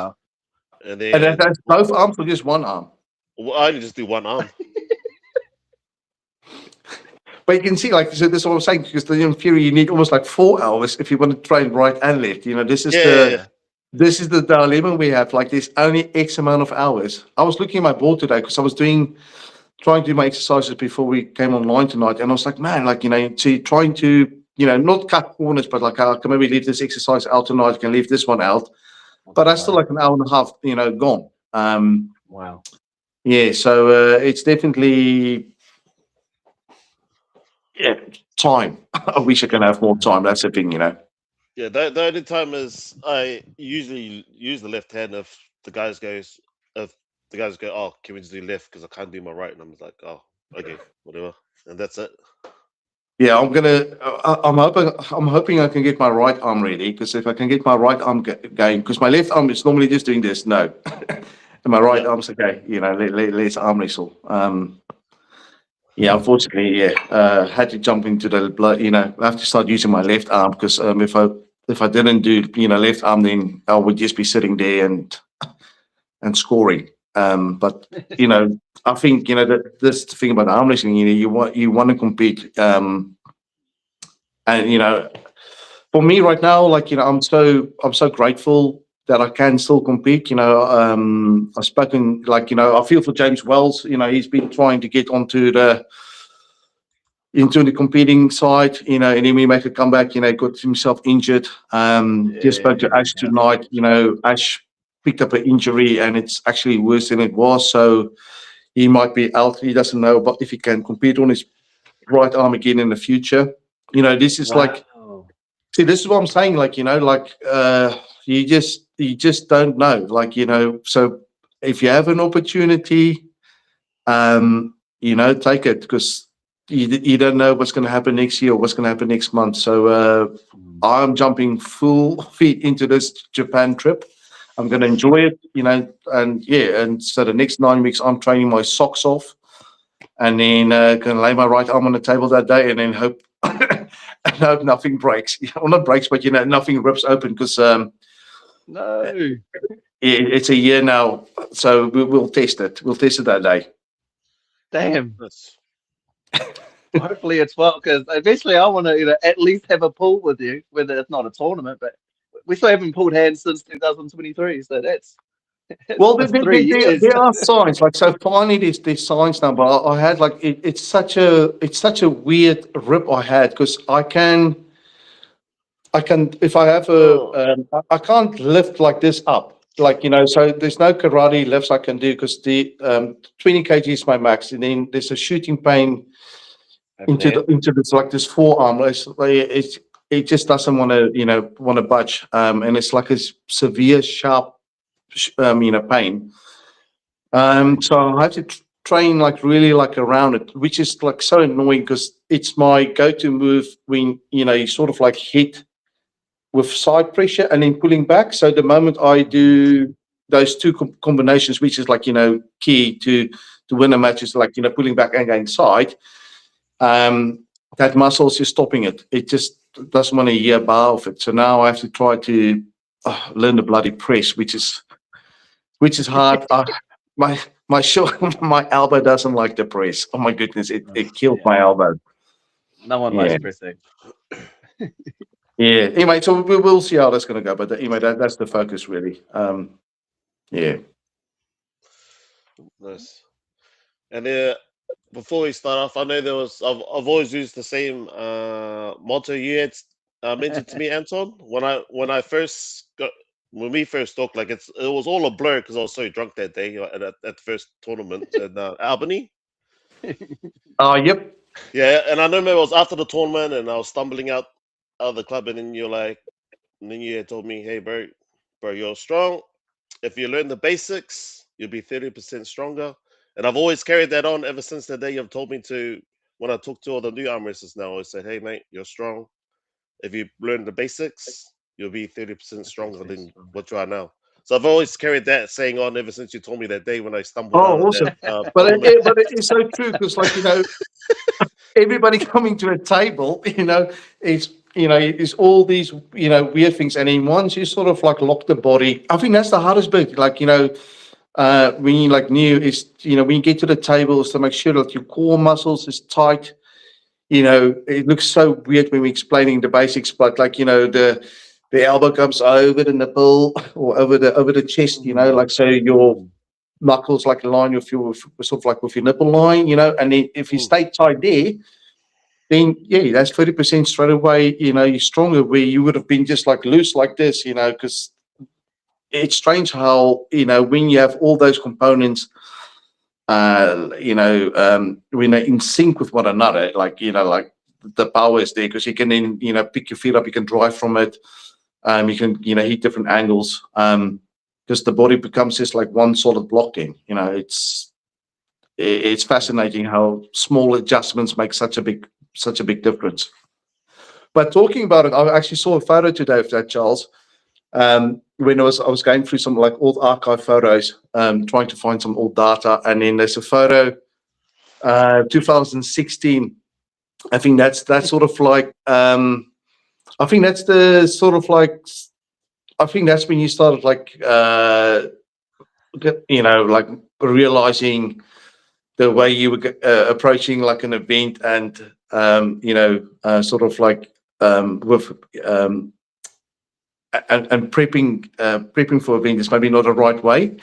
and then And that's both arms or just one arm? well, I only just do one arm. But you can see, like, so that's what I'm saying, because in theory you need almost like 4 hours if you want to train right and left. This is this is the dilemma we have. Like, there's only X amount of hours. I was looking at my board today because I was trying to do my exercises before we came online tonight, and I was like, man, like, trying to, not cut corners, but like, I can maybe leave this exercise out tonight, I can leave this one out, but that's still like an hour and a half, gone. Wow. Yeah, so it's definitely. Yeah, time. I wish I could have more time. That's the thing, Yeah, the only time is I usually use the left hand if the guys go, oh, can we just do left because I can't do my right, and I'm like, oh, okay, whatever, and that's it. Yeah, I'm hoping I can get my right arm ready, because if I can get my right arm going, because my left arm is normally just doing this, no, and my right arm's okay. Let's arm wrestle. Yeah, unfortunately, had to jump into the blood. I have to start using my left arm because if I didn't do left arm, then I would just be sitting there and scoring. But I think that this thing about arm wrestling, you want to compete, and for me right now, like I'm so grateful that I can still compete. I've spoken, like, I feel for James Wells. He's been trying to get into the competing side, and then when he made a comeback, got himself injured. Just spoke to Ash tonight. Ash picked up an injury and it's actually worse than it was. So he might be out. He doesn't know but if he can compete on his right arm again in the future. This is like, see, this is what I'm saying. Like, you just don't know. Like, so if you have an opportunity, take it, because you don't know what's going to happen next year or what's going to happen next month. So I'm jumping full feet into this Japan trip. I'm going to enjoy it, and so the next 9 weeks I'm training my socks off, and then can lay my right arm on the table that day, and then hope and hope nothing breaks. Well, not breaks, but nothing rips open, because No. it's a year now, so we'll test it. We'll test it that day. Damn. Hopefully it's well, because eventually I want to at least have a pool with you, whether it's not a tournament, but we still haven't pulled hands since 2023, so that's well, that's 3 years. there are signs. Like, so finally there's signs now, but I had like it's such a weird rip I had, because I can if I have I can't lift like this up, like, so there's no karate lifts I can do, because the 20 kg is my max, and then there's a shooting pain into this, like, this forearm. It just doesn't want to budge, and it's like a severe sharp pain. So I have to train like really like around it, which is like so annoying, because it's my go-to move when you sort of like hit with side pressure and then pulling back. So the moment I do those two combinations, which is like key to win a match, is like pulling back and going side. That muscle is just stopping it. It just doesn't want to hear bar of it. So now I have to try to learn the bloody press, which is hard. My elbow doesn't like the press. Oh my goodness, it killed my elbow. No one likes pressing. Yeah. Anyway, so we'll see how that's going to go. But anyway, that's the focus really. Yeah. Nice. And before we start off, I know I've always used the same motto you had mentioned to me, Anton. When we first talked, like it was all a blur because I was so drunk that day at the first tournament in Albany. Yep. Yeah, and I remember it was after the tournament, and I was stumbling out of the club, and then you had told me, "Hey, bro, you're strong. If you learn the basics, you'll be 30% stronger." And I've always carried that on ever since the day you've told me to. When I talk to all the new arm wrestlers now, I always say, "Hey, mate, you're strong. If you learn the basics, you'll be 30% stronger than what you are now." So I've always carried that saying on ever since you told me that day when I stumbled out of awesome. that. But it is so true, because like everybody coming to a table, it's all these weird things, and then once you sort of like lock the body, I think that's the hardest bit. Like when you like new is when you get to the table, is to make sure that your core muscles is tight. It looks so weird when we're explaining the basics, but like the elbow comes over the nipple or over the chest, like, so your knuckles like align with your sort of like with your nipple line, and then if you stay tight there, then that's 30% straight away. You're stronger, where you would have been just like loose like this, because it's strange how when you have all those components, when they're in sync with one another, like like the power is there, because you can then pick your feet up, you can drive from it, you can hit different angles, because the body becomes just like one solid block. Then it's fascinating how small adjustments make such a big difference. But talking about it, I actually saw a photo today of that, Charles. When I was going through some like old archive photos, trying to find some old data, and then there's a photo, 2016. I think that's sort of like I think that's the sort of like I think that's when you started like like realizing the way you were approaching like an event, and sort of like with and prepping for events is maybe not the right way.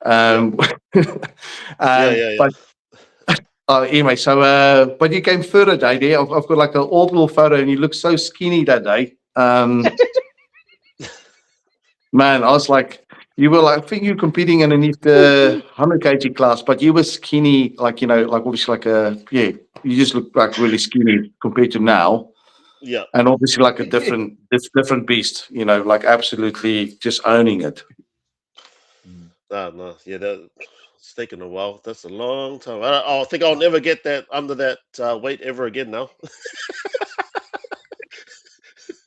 Yeah. But anyway, so but you came further that day. I've got like an old little photo, and you look so skinny that day. Man, I was like, you were like, I think you're competing underneath the 100 kg class, but you were skinny, like, you know, like obviously like you just look like really skinny compared to now. Yeah. And obviously like a different beast, you know, like absolutely just owning it. No. Yeah, it's taken a while. That's a long time. I think I'll never get that under that weight ever again now.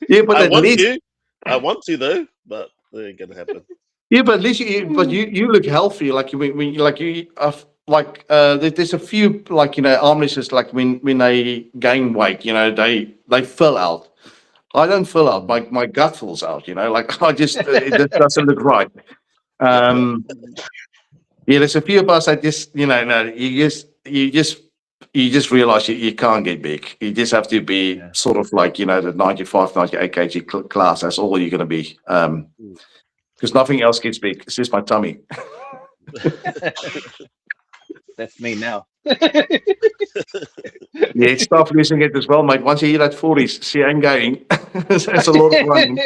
Yeah, but at least I want to though, but it ain't gonna happen. yeah, but at least you look healthy. Like when there's a few like, you know, arm wrestlers, like when they gain weight, you know, they fill out. I don't fill out. My gut fills out. You know, like I just it just doesn't look right. Yeah, there's a few of us that just, you know, no, you just realize you can't get big. You just have to be sort of like, you know, the 95, 98 kg class. That's all you're going to be. Because nothing else gets big. It's just my tummy. That's me now. Yeah, stop losing it as well, mate. Once you hit that 40s, see, I'm going. That's a lot of fun.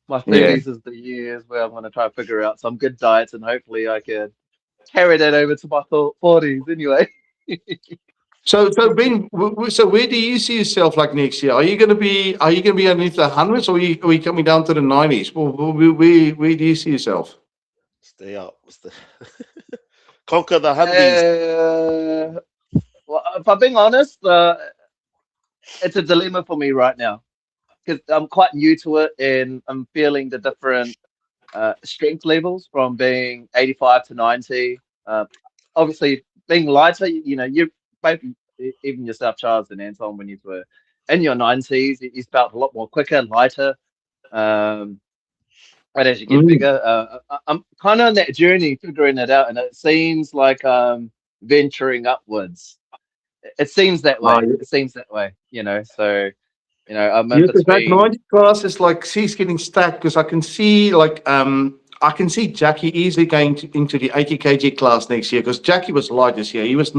My 30s is the years where I'm going to try to figure out some good diets, and hopefully I can carry that over to my 40s anyway. So Ben, so where do you see yourself like next year? Are you going to be underneath the hundreds, or are you coming down to the 90s? Where do you see yourself? Stay up. Conquer the hundreds. Well, if I'm being honest, it's a dilemma for me right now because I'm quite new to it, and I'm feeling the different strength levels from being 85 to 90. Obviously, being lighter, you know, you both, even yourself, Charles and Anton, when you were in your 90s, you felt a lot more quicker, lighter. But as you get bigger, I'm kind of on that journey, figuring it out, and it seems like venturing upwards. It seems that way. It seems that way, you know. So, you know, I'm in That between. 90 class is like, she's getting stacked because I can see like I can see Jackie easily going into the 80 kg class next year, because Jackie was light this year. He was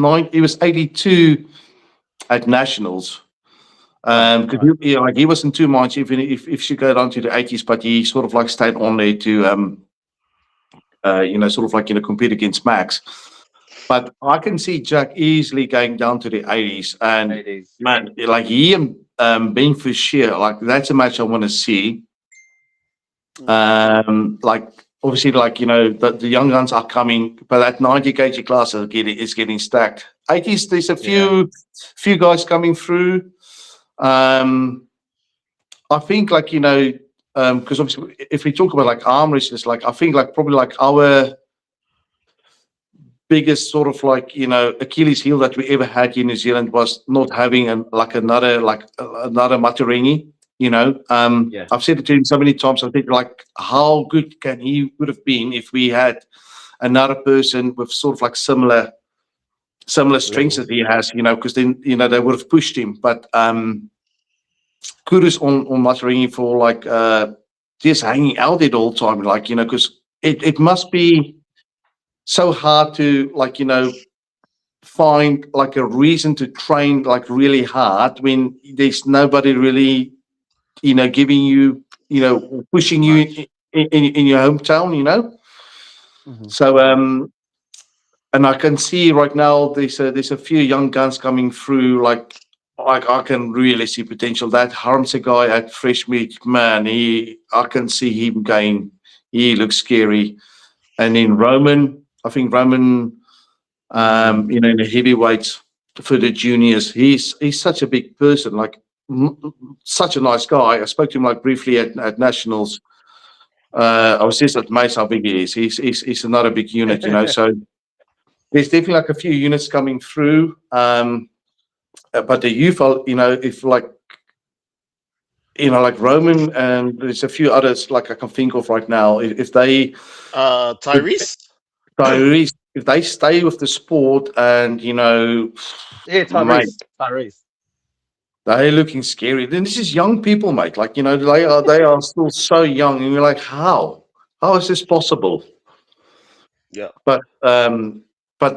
82 at nationals. Because he wasn't too much even if she go down to the 80s, but he sort of like stayed on there to you know, sort of like, you know, compete against Max. But I can see Jack easily going down to the 80s, and man, like he and being for sheer, like that's a match I want to see. Like obviously, like, you know, the young guns are coming, but that 90 kg class is getting stacked. 80s, there's a few guys coming through. I think, like, you know, because obviously if we talk about like arm wrestlers, like I think like probably like our biggest sort of like, you know, Achilles heel that we ever had in New Zealand was not having another Matarengi, you know. I've said it to him so many times. I think like how good can he would have been if we had another person with sort of like similar strengths that he has, you know, because then, you know, they would have pushed him. But kudos on Matarengi for like just hanging out there all the time, like, you know, because it must be so hard to, like, you know, find like a reason to train like really hard when there's nobody really, you know, giving you, you know, pushing you in your hometown, you know. So and I can see right now there's a few young guns coming through. Like I can really see potential. That Harmsa guy at Fresh Meat, man, I can see him going. He looks scary. And then Roman, I think Roman, you know, in the heavyweights for the juniors, he's such a big person, like such a nice guy. I spoke to him like briefly at nationals. I was just amazed how big he is. He's another big unit, you know. So there's definitely like a few units coming through. But the youth, you know, if like, you know, like Roman, and there's a few others like I can think of right now. If they Tyrese, if they stay with the sport, and, you know, Tyrese. They're looking scary. Then this is young people, mate. Like, you know, they are still so young, and you're like, how? How is this possible? Yeah. But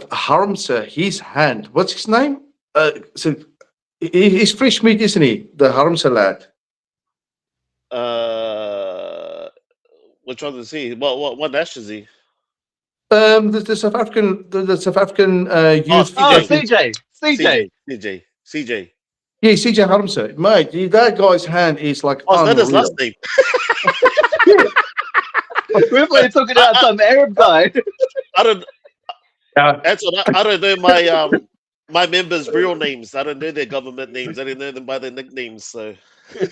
Harmsa, his hand, what's his name? So he's fresh meat, isn't he? The Harmsa lad. Which one is he? What national is he? The South African, the South African youth. Oh, CJ. CJ. CJ. Yeah, CJ Harmsa, mate. That guy's hand is like Oh, is that his unreal. last name? We thought you took it out some Arab guy. I don't. Yeah. Anton, I don't know my members' real names. I don't know their government names. I didn't know them by their nicknames. So.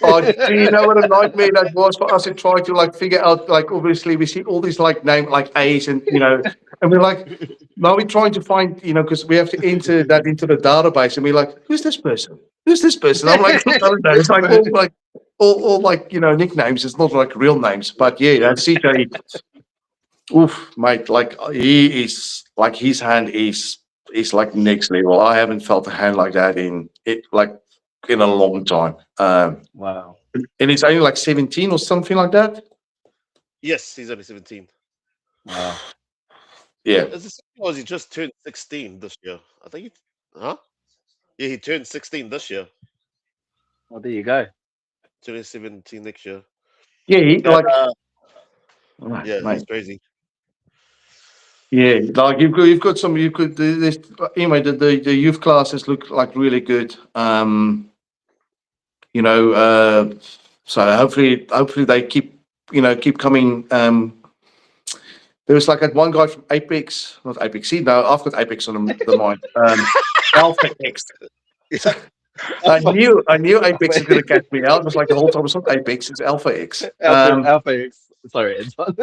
Oh, do you know what a nightmare that was for us to try to like figure out? Like, obviously, we see all these like name like A's, and you know, and we're like, now we're trying to find, you know, because we have to enter that into the database, and we're like, who's this person? Who's this person? I'm like, I don't know. It's like all like, you know, nicknames. It's not like real names, but yeah, that CJ. Oof, mate! Like, he is like, his hand is like next level. I haven't felt a hand like that in a long time. Wow. And he's only like 17 or something like that. Yes, he's only 17. Wow. Yeah. Is this because he just turned 16 this year? I think Yeah, he turned 16 this year. Well, there you go. 2017 next year. Yeah, Yeah, mate. it's crazy. Yeah, like there's anyway, the youth classes look like really good. You know, so hopefully they keep coming. There was like that one guy from Apex, not Apex. See, no, I've got Apex on the mind. Alpha X. I knew Apex was going to catch me out. It was like the whole time it's not Apex, it's Alpha X. Alpha X. Sorry, Anton.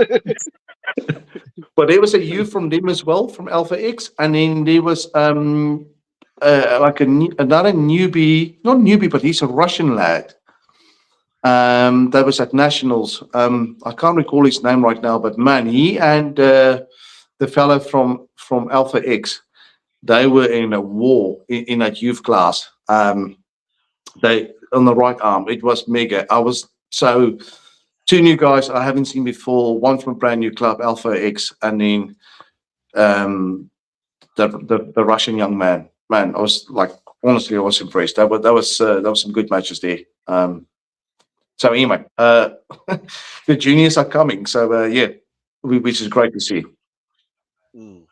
But there was a youth from them as well, from Alpha X, and then there was like another newbie, not newbie, but he's a Russian lad. That was at Nationals. I can't recall his name right now, but man, he and the fellow from Alpha X, they were in a war in that youth class. They on the right arm, it was mega. Two new guys I haven't seen before. One from a brand new club, Alpha X, and then the Russian young man. Man, I was like, honestly, I was impressed. That was some good matches there. So anyway, the juniors are coming. So yeah, which is great to see. And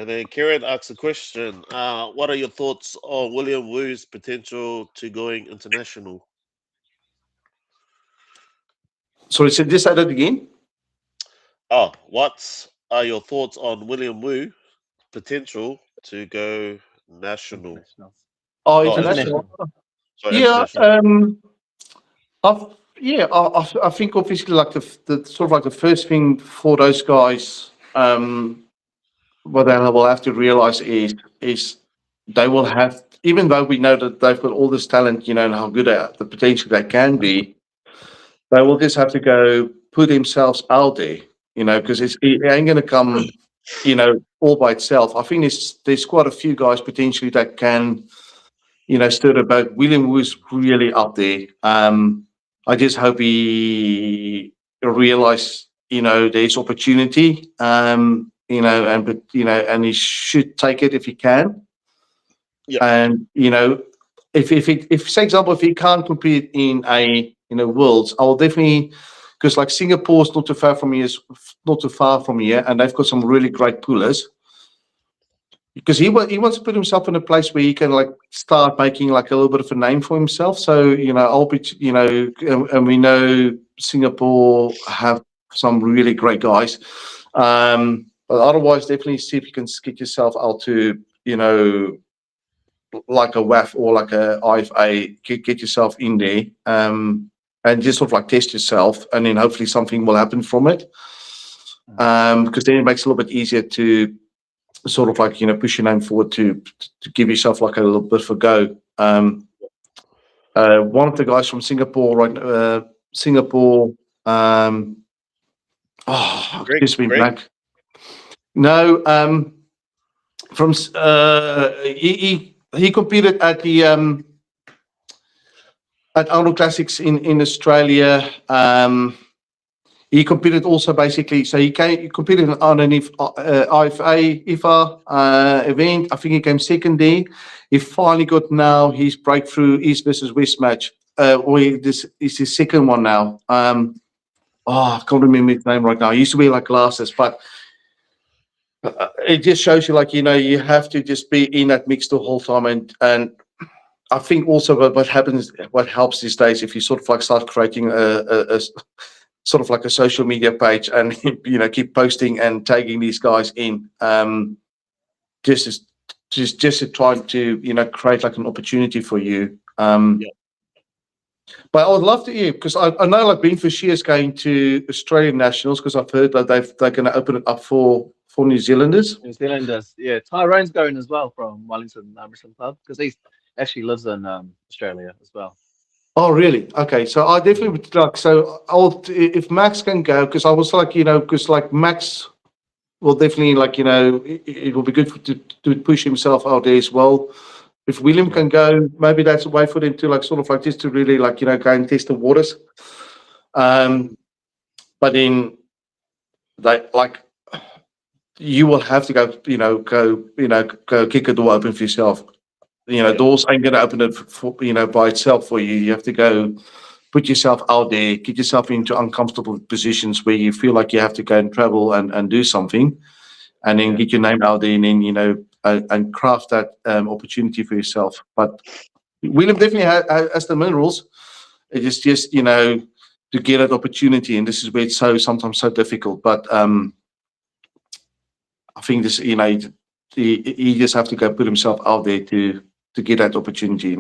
then Kieran asks a question. What are your thoughts on William Wu's potential to going international? Sorry, so just say that again. Oh, what are your thoughts on William Wu's potential to go national? Oh, international. Sorry, Yeah. international. I think obviously like the sort of like the first thing for those guys, what they will have to realize is they will have, even though we know that they've got all this talent, you know, and how good the potential they can be, they will just have to go put themselves out there, you know, because it ain't going to come, you know, all by itself. I think there's quite a few guys potentially that can, you know, stir the boat. William was really up there. I just hope he realize, you know, there's opportunity, you know, and he should take it if he can. Yeah. And you know, if say example, if he can't compete in a Worlds, I will definitely, because like Singapore's not too far from here, and they've got some really great pullers. Because he wants to put himself in a place where he can like start making like a little bit of a name for himself. So you know, I'll be, you know, and we know Singapore have some really great guys. But otherwise, definitely see if you can get yourself out to, you know, like a WAF or like a IFA, get yourself in there, and just sort of like test yourself, and then hopefully something will happen from it. Because then it makes it a little bit easier to sort of like, you know, push your name forward to give yourself like a little bit of a go. One of the guys from Singapore, right? Singapore. Just been blank. No, from he competed at the at Arnold Classics in Australia. He competed also basically, so he competed on an IFA event. I think he came second there. He finally got now his breakthrough East versus West match. This is his second one now. I can't remember his name right now. He used to wear like glasses, but it just shows you, like, you have to just be in that mix the whole time. And I think also what helps these days, if you sort of like start creating a sort of like a social media page and keep posting and tagging these guys in, just to try to create like an opportunity for you. But I would love to hear, because I know like Bean Fisher is going to Australian Nationals, because I've heard that they're going to open it up for New Zealanders. New Zealanders, yeah. Tyrone's going as well from Wellington Wrestling Club, because he actually lives in Australia as well. Oh, really? Okay, so I definitely would like. So if Max can go, because I was like, because like Max will definitely like, it will be good to push himself out there as well. If William can go, maybe that's a way for them to like sort of like just to really like go and test the waters. But then you will have to go kick a door open for yourself. Doors ain't going to open it for, by itself for you. You have to go put yourself out there, get yourself into uncomfortable positions where you feel like you have to go and travel and do something, and then get your name out there, and then, and craft that opportunity for yourself. But William definitely has the minerals. It is just, to get that opportunity. And this is where it's sometimes so difficult. But I think this, he just have to go put himself out there to get that opportunity,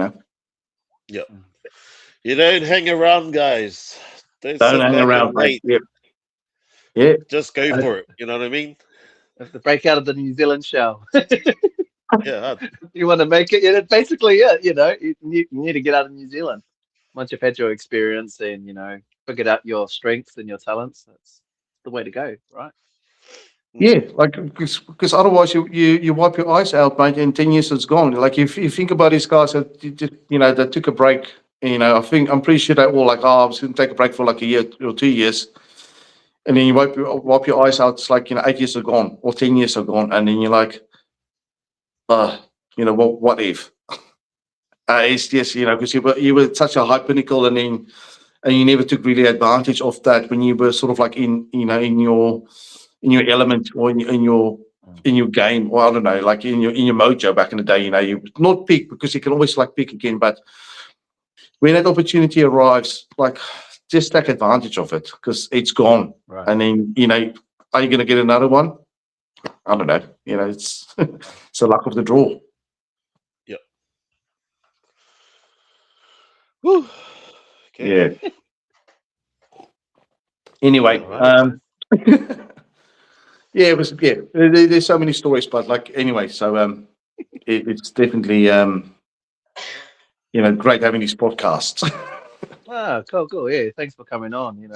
Yeah. You don't hang around, guys. Don't hang around, mate. Yeah. Just go for it. You know what I mean? Have to break out of the New Zealand shell. Yeah. You want to make it, basically, you need to get out of New Zealand. Once you've had your experience and, figured out your strengths and your talents, that's the way to go, right? Yeah, like, because otherwise you wipe your eyes out, mate, and 10 years it's gone. Like, if you think about these guys that that took a break, I'm pretty sure they all like, I was going to take a break for like a year or 2 years, and then you wipe your eyes out. It's like 8 years are gone or 10 years are gone, and then you're like, what if? It's just because you were such a high pinnacle, and you never took really advantage of that when you were sort of like in your element, or in your game, or I don't know, like in your mojo back in the day. You not peak, because you can always like peak again, but when that opportunity arrives, like, just take advantage of it, because it's gone. Right. And then are you going to get another one? I don't know. It's it's the luck of the draw. Yep. Woo. Okay. Yeah. Anyway, yeah, it was. Yeah, there's so many stories, but like, anyway, so it's definitely great having these podcasts. Cool. Yeah, thanks for coming on. You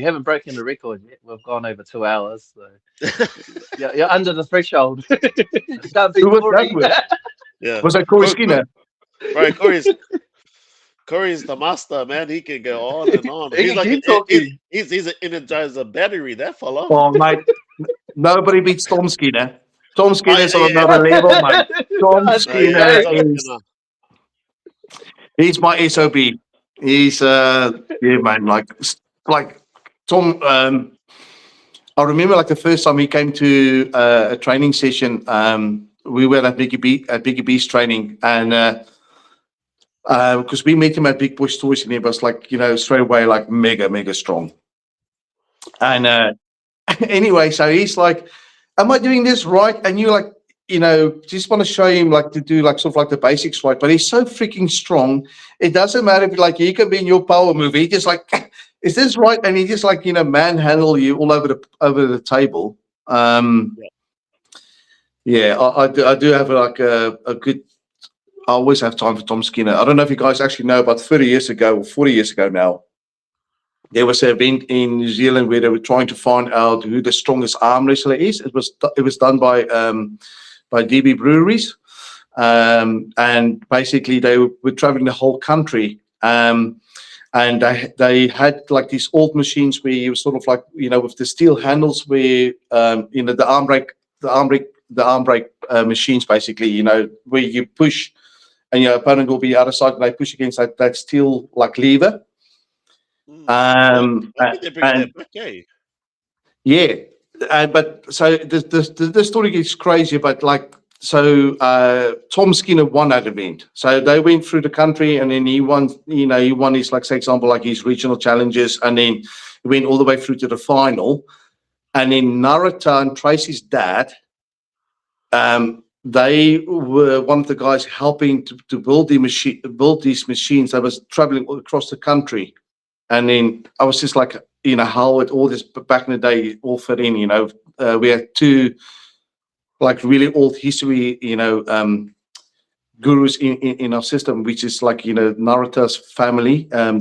haven't broken the record yet. We've gone over 2 hours, so you're under the threshold. Can't be Who was boring. that with? Yeah. Was that Corey Skinner? Right, Corey's the master, man. He can go on and on. He He's can like keep talking. he's an energizer battery, that fella. Oh, mate, nobody beats Tom Skinner. Tom Skinner's on another level, mate. Tom Skinner he's my SOB. He's yeah, man. Like Tom. I remember like the first time he came to a training session. We were at Biggie B's training, and because we met him at Big Bush Toys, and he was like, straight away like mega strong. And anyway, so he's like, "Am I doing this right?" And you like, just want to show him like to do like sort of like the basics right. But he's so freaking strong. It doesn't matter if like he can be in your power move. He just like, is this right? And he just like manhandle you all over the table. Yeah, I do have like a good. I always have time for Tom Skinner. I don't know if you guys actually know, about 30 years ago or 40 years ago now, there was an event in New Zealand where they were trying to find out who the strongest arm wrestler is. It was done by DB Breweries, and basically they were traveling the whole country. And they had like these old machines where you were sort of like, with the steel handles where, the arm brake machines, basically, where you push and your opponent will be the other side and they push against that steel like lever. Why did they bring that back, eh? Yeah. But so the story gets crazier, but like, so Tom Skinner won that event. So they went through the country and then he won his, like, say example, like his regional challenges, and then he went all the way through to the final. And then Narita and Tracy's dad, they were one of the guys helping to build these machines that was traveling all across the country. And then I was just like, how it all this back in the day all fit in, we had two like really old history, gurus in our system, which is like, Narita's family. I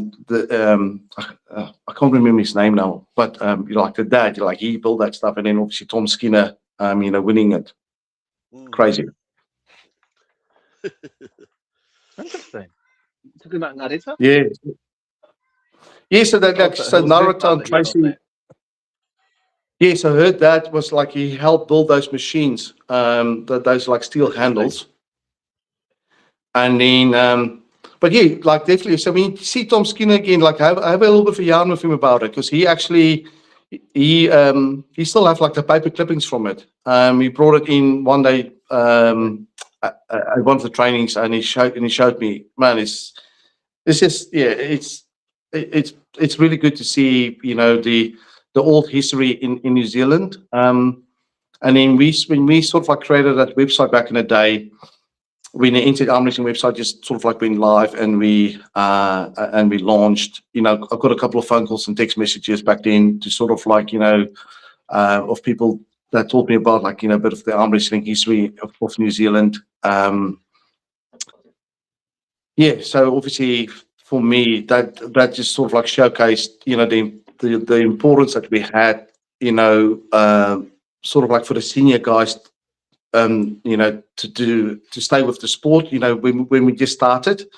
can't remember his name now, but like the dad, like he built that stuff, and then obviously Tom Skinner, winning it. Crazy. Interesting. Talking about Narita? Yeah. Yeah, so Narita and Tracy. Yes, I heard that was like he helped build those machines, those like steel handles. And then, but yeah, like definitely. So when you see Tom Skinner again, like I have a little bit of a yarn with him about it, because he actually, he still have like the paper clippings from it. He brought it in one day at one of the trainings, and he showed me, man, it's just, yeah, it's really good to see, the old history in New Zealand. And then when we sort of like created that website back in the day, when the Internet Arm Wrestling website just sort of like went live, and we launched, I got a couple of phone calls and text messages back then to sort of like, of people that told me about like, a bit of the arm wrestling history of New Zealand. Yeah, so obviously for me, that just sort of like showcased, the importance that we had, sort of like for the senior guys, to stay with the sport, when we just started,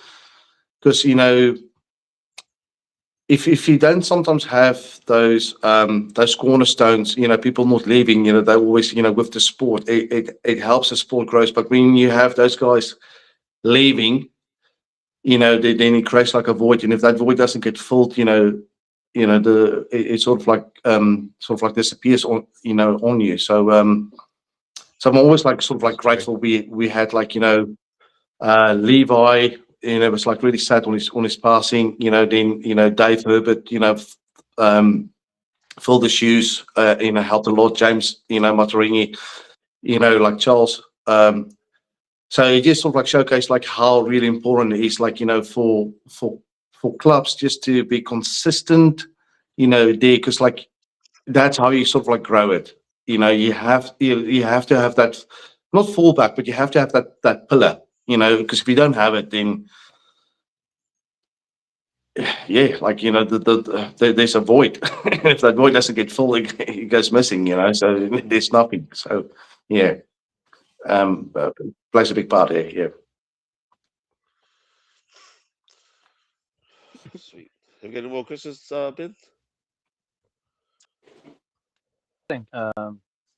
because if you don't sometimes have those cornerstones, people not leaving, they always, with the sport, it helps the sport grows. But when you have those guys leaving, then it creates like a void, and if that void doesn't get filled, it sort of like disappears on you. So I'm always like sort of like grateful we had like, Levi, was like really sad on his passing, then Dave Herbert, filled the shoes, helped a lot. James, Matarini, like Charles. So it just sort of like showcased like how really important it is, like, for clubs just to be consistent, there, because like that's how you sort of like grow it. You have to have that, not fallback, but you have to have that pillar, because if you don't have it, then yeah, like, there's a void. If that void doesn't get full, it goes missing, so there's nothing. So yeah, plays a big part here. Yeah. Sweet. Have you got any more questions, Ben?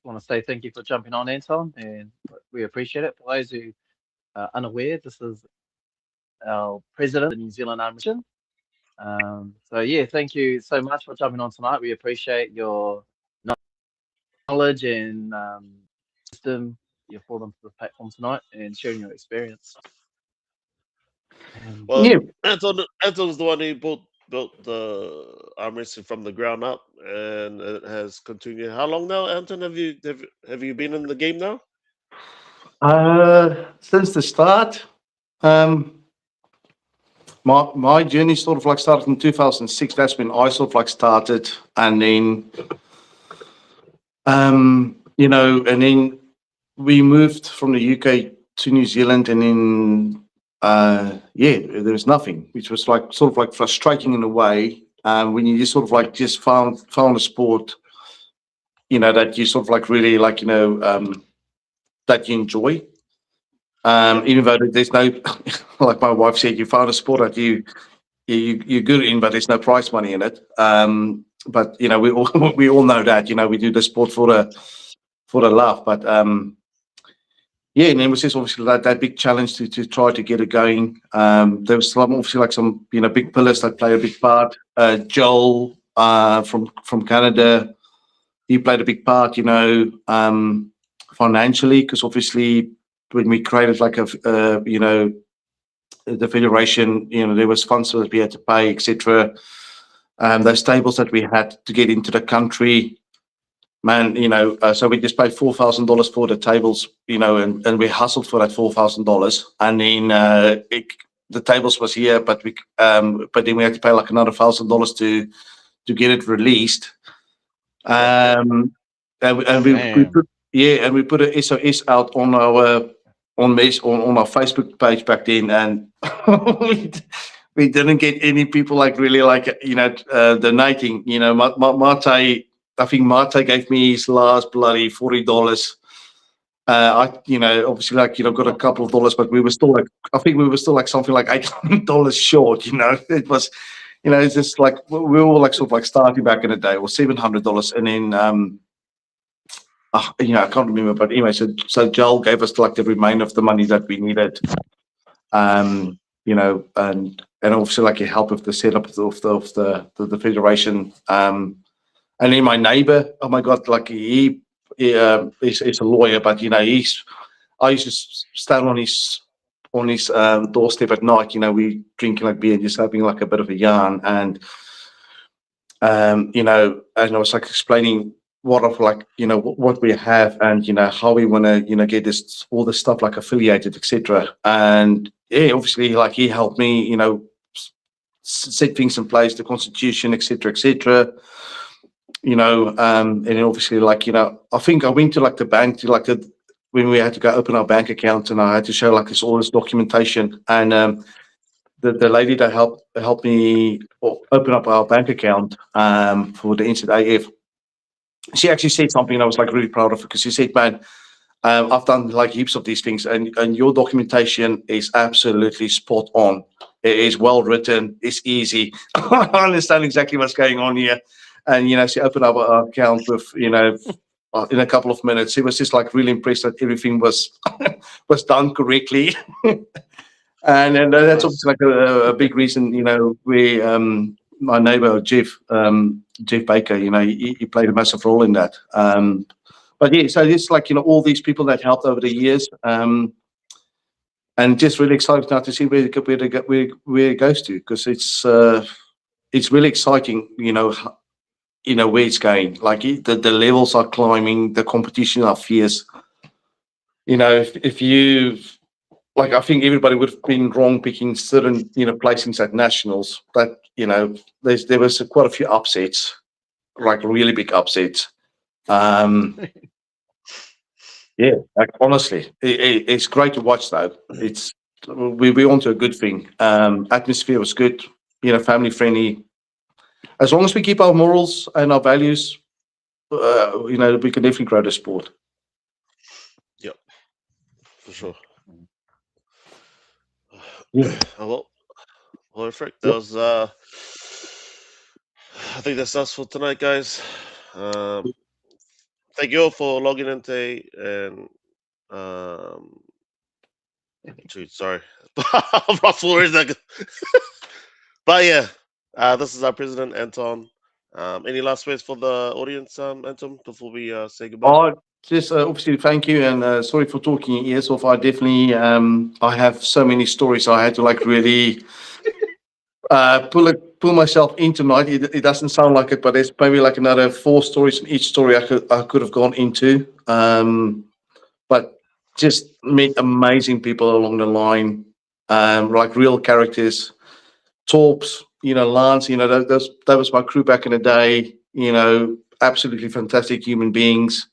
Want to say thank you for jumping on, Anton, and we appreciate it. For those who are unaware, this is our president of the New Zealand Arm Wrestling. So yeah, thank you so much for jumping on tonight. We appreciate your knowledge and wisdom you brought onto the platform tonight and sharing your experience. Well, yeah. Anton's the one who built the arm wrestling from the ground up, and it has continued. How long now, Anton? Have you been in the game now? Since the start. My journey sort of like started in 2006. That's when I sort of like started, and then and then we moved from the UK to New Zealand, and then there was nothing, which was like sort of like frustrating in a way, when you just sort of like just found a sport, that you sort of like really like, that you enjoy. Even though there's no, like my wife said, you found a sport that you're good in, but there's no prize money in it. But you know, we all we all know that, you know, we do the sport for the love. But yeah, and it was just obviously that big challenge to try to get it going. There was obviously like some, you know, big pillars that play a big part. Joel from Canada, he played a big part, you know, financially, because obviously when we created like you know, the federation, you know, there was funds that we had to pay, etc. Those tables that we had to get into the country, man, you know, so we just paid $4,000 for the tables, you know, and we hustled for that $4,000, and then the tables was here, but then we had to pay like another $1,000 to get it released. And we put a SOS out on our on our Facebook page back then, and we didn't get any people like really like, you know, donating. You know, Mate, I think Mate gave me his last bloody $40. I, you know, obviously, like, you know, got a couple of dollars, but we were still like, I think we were still like something like $800 short. You know, it was, you know, it's just like we were all like sort of like starting back in the day, or $700, and then you know, I can't remember, but anyway, so Joel gave us like the remainder of the money that we needed, you know, and obviously like he helped with the setup of the federation, and then my neighbor, oh my god, like he's a lawyer, but you know, I used to stand on his doorstep at night, you know, we drinking like beer and just having like a bit of a yarn, and you know, and I was like explaining what of like, you know, what we have, and you know, how we want to, you know, get this all this stuff like affiliated, etc. And yeah, obviously like he helped me, you know, set things in place, the constitution, etc., etc. You know, and obviously like, you know, I think I went to like the bank to like when we had to go open our bank account, and I had to show like all this documentation, and the lady that helped me open up our bank account for the NZAF, she actually said something I was like really proud of, because she said, man, I've done like heaps of these things, and your documentation is absolutely spot on. It is well written, it's easy. I understand exactly what's going on here. And you know, she opened up our account with, you know, in a couple of minutes. She was just like really impressed that everything was was done correctly. And that's obviously like a big reason, you know, we my neighbor Jeff Baker, you know, he played a massive role in that. But yeah, so it's like, you know, all these people that helped over the years, and just really excited now to see where it goes to, because it's really exciting, you know, where it's going. Like the levels are climbing, the competition are fierce. You know, if you like, I think everybody would have been wrong picking certain, you know, placings at nationals, but you know, there was quite a few upsets, like really big upsets. Yeah, like honestly, it's great to watch though. It's we're onto a good thing. Atmosphere was good, you know, family friendly. As long as we keep our morals and our values, you know, we can definitely grow the sport. Yep, for sure. Yeah. Well, perfect. That was I think that's us for tonight, guys. Thank you all for logging in today, and dude, sorry, I'm lost for words. But yeah, this is our president, Anton. Any last words for the audience, Anton, before we say goodbye? Oh, just obviously thank you, and sorry for talking your ears off. I definitely I have so many stories. I had to like really pull myself in tonight. It doesn't sound like it, but there's maybe like another 4 stories in each story I could have gone into. But just meet amazing people along the line, like real characters. Torps, you know, Lance, you know, that was my crew back in the day. You know, absolutely fantastic human beings.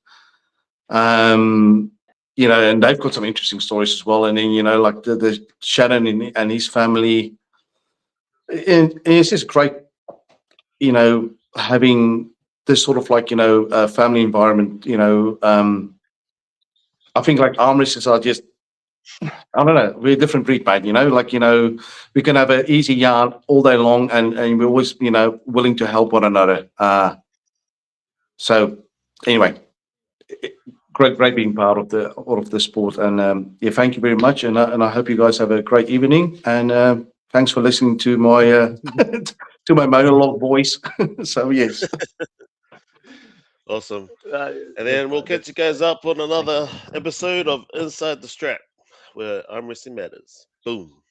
You know, and they've got some interesting stories as well. And then, you know, like the Shannon and his family. And it's just great, you know, having this sort of like, you know, family environment, you know. I think like arm wrestlers are just I don't know. We're a different breed, mate. We can have an easy yarn all day long, and we're always, willing to help one another. So anyway, great being part of the sport, and thank you very much, and I hope you guys have a great evening, and thanks for listening to my to my monologue voice. So yes. Awesome. And then we'll catch you guys up on another episode of Inside the Strap, where arm wrestling matters. Boom.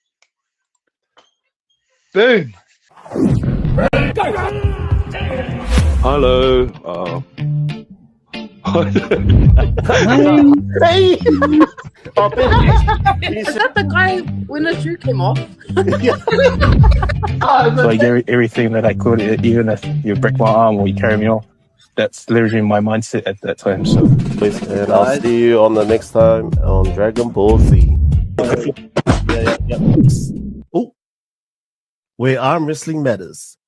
Boom. Hello. Hey! Oh, Ben, Is that the guy when the shoe came off? So I gave everything that I could, even if you break my arm or you carry me off. That's literally my mindset at that time. So and I'll see you on the next time on Dragon Ball Z. Oh, where arm wrestling matters.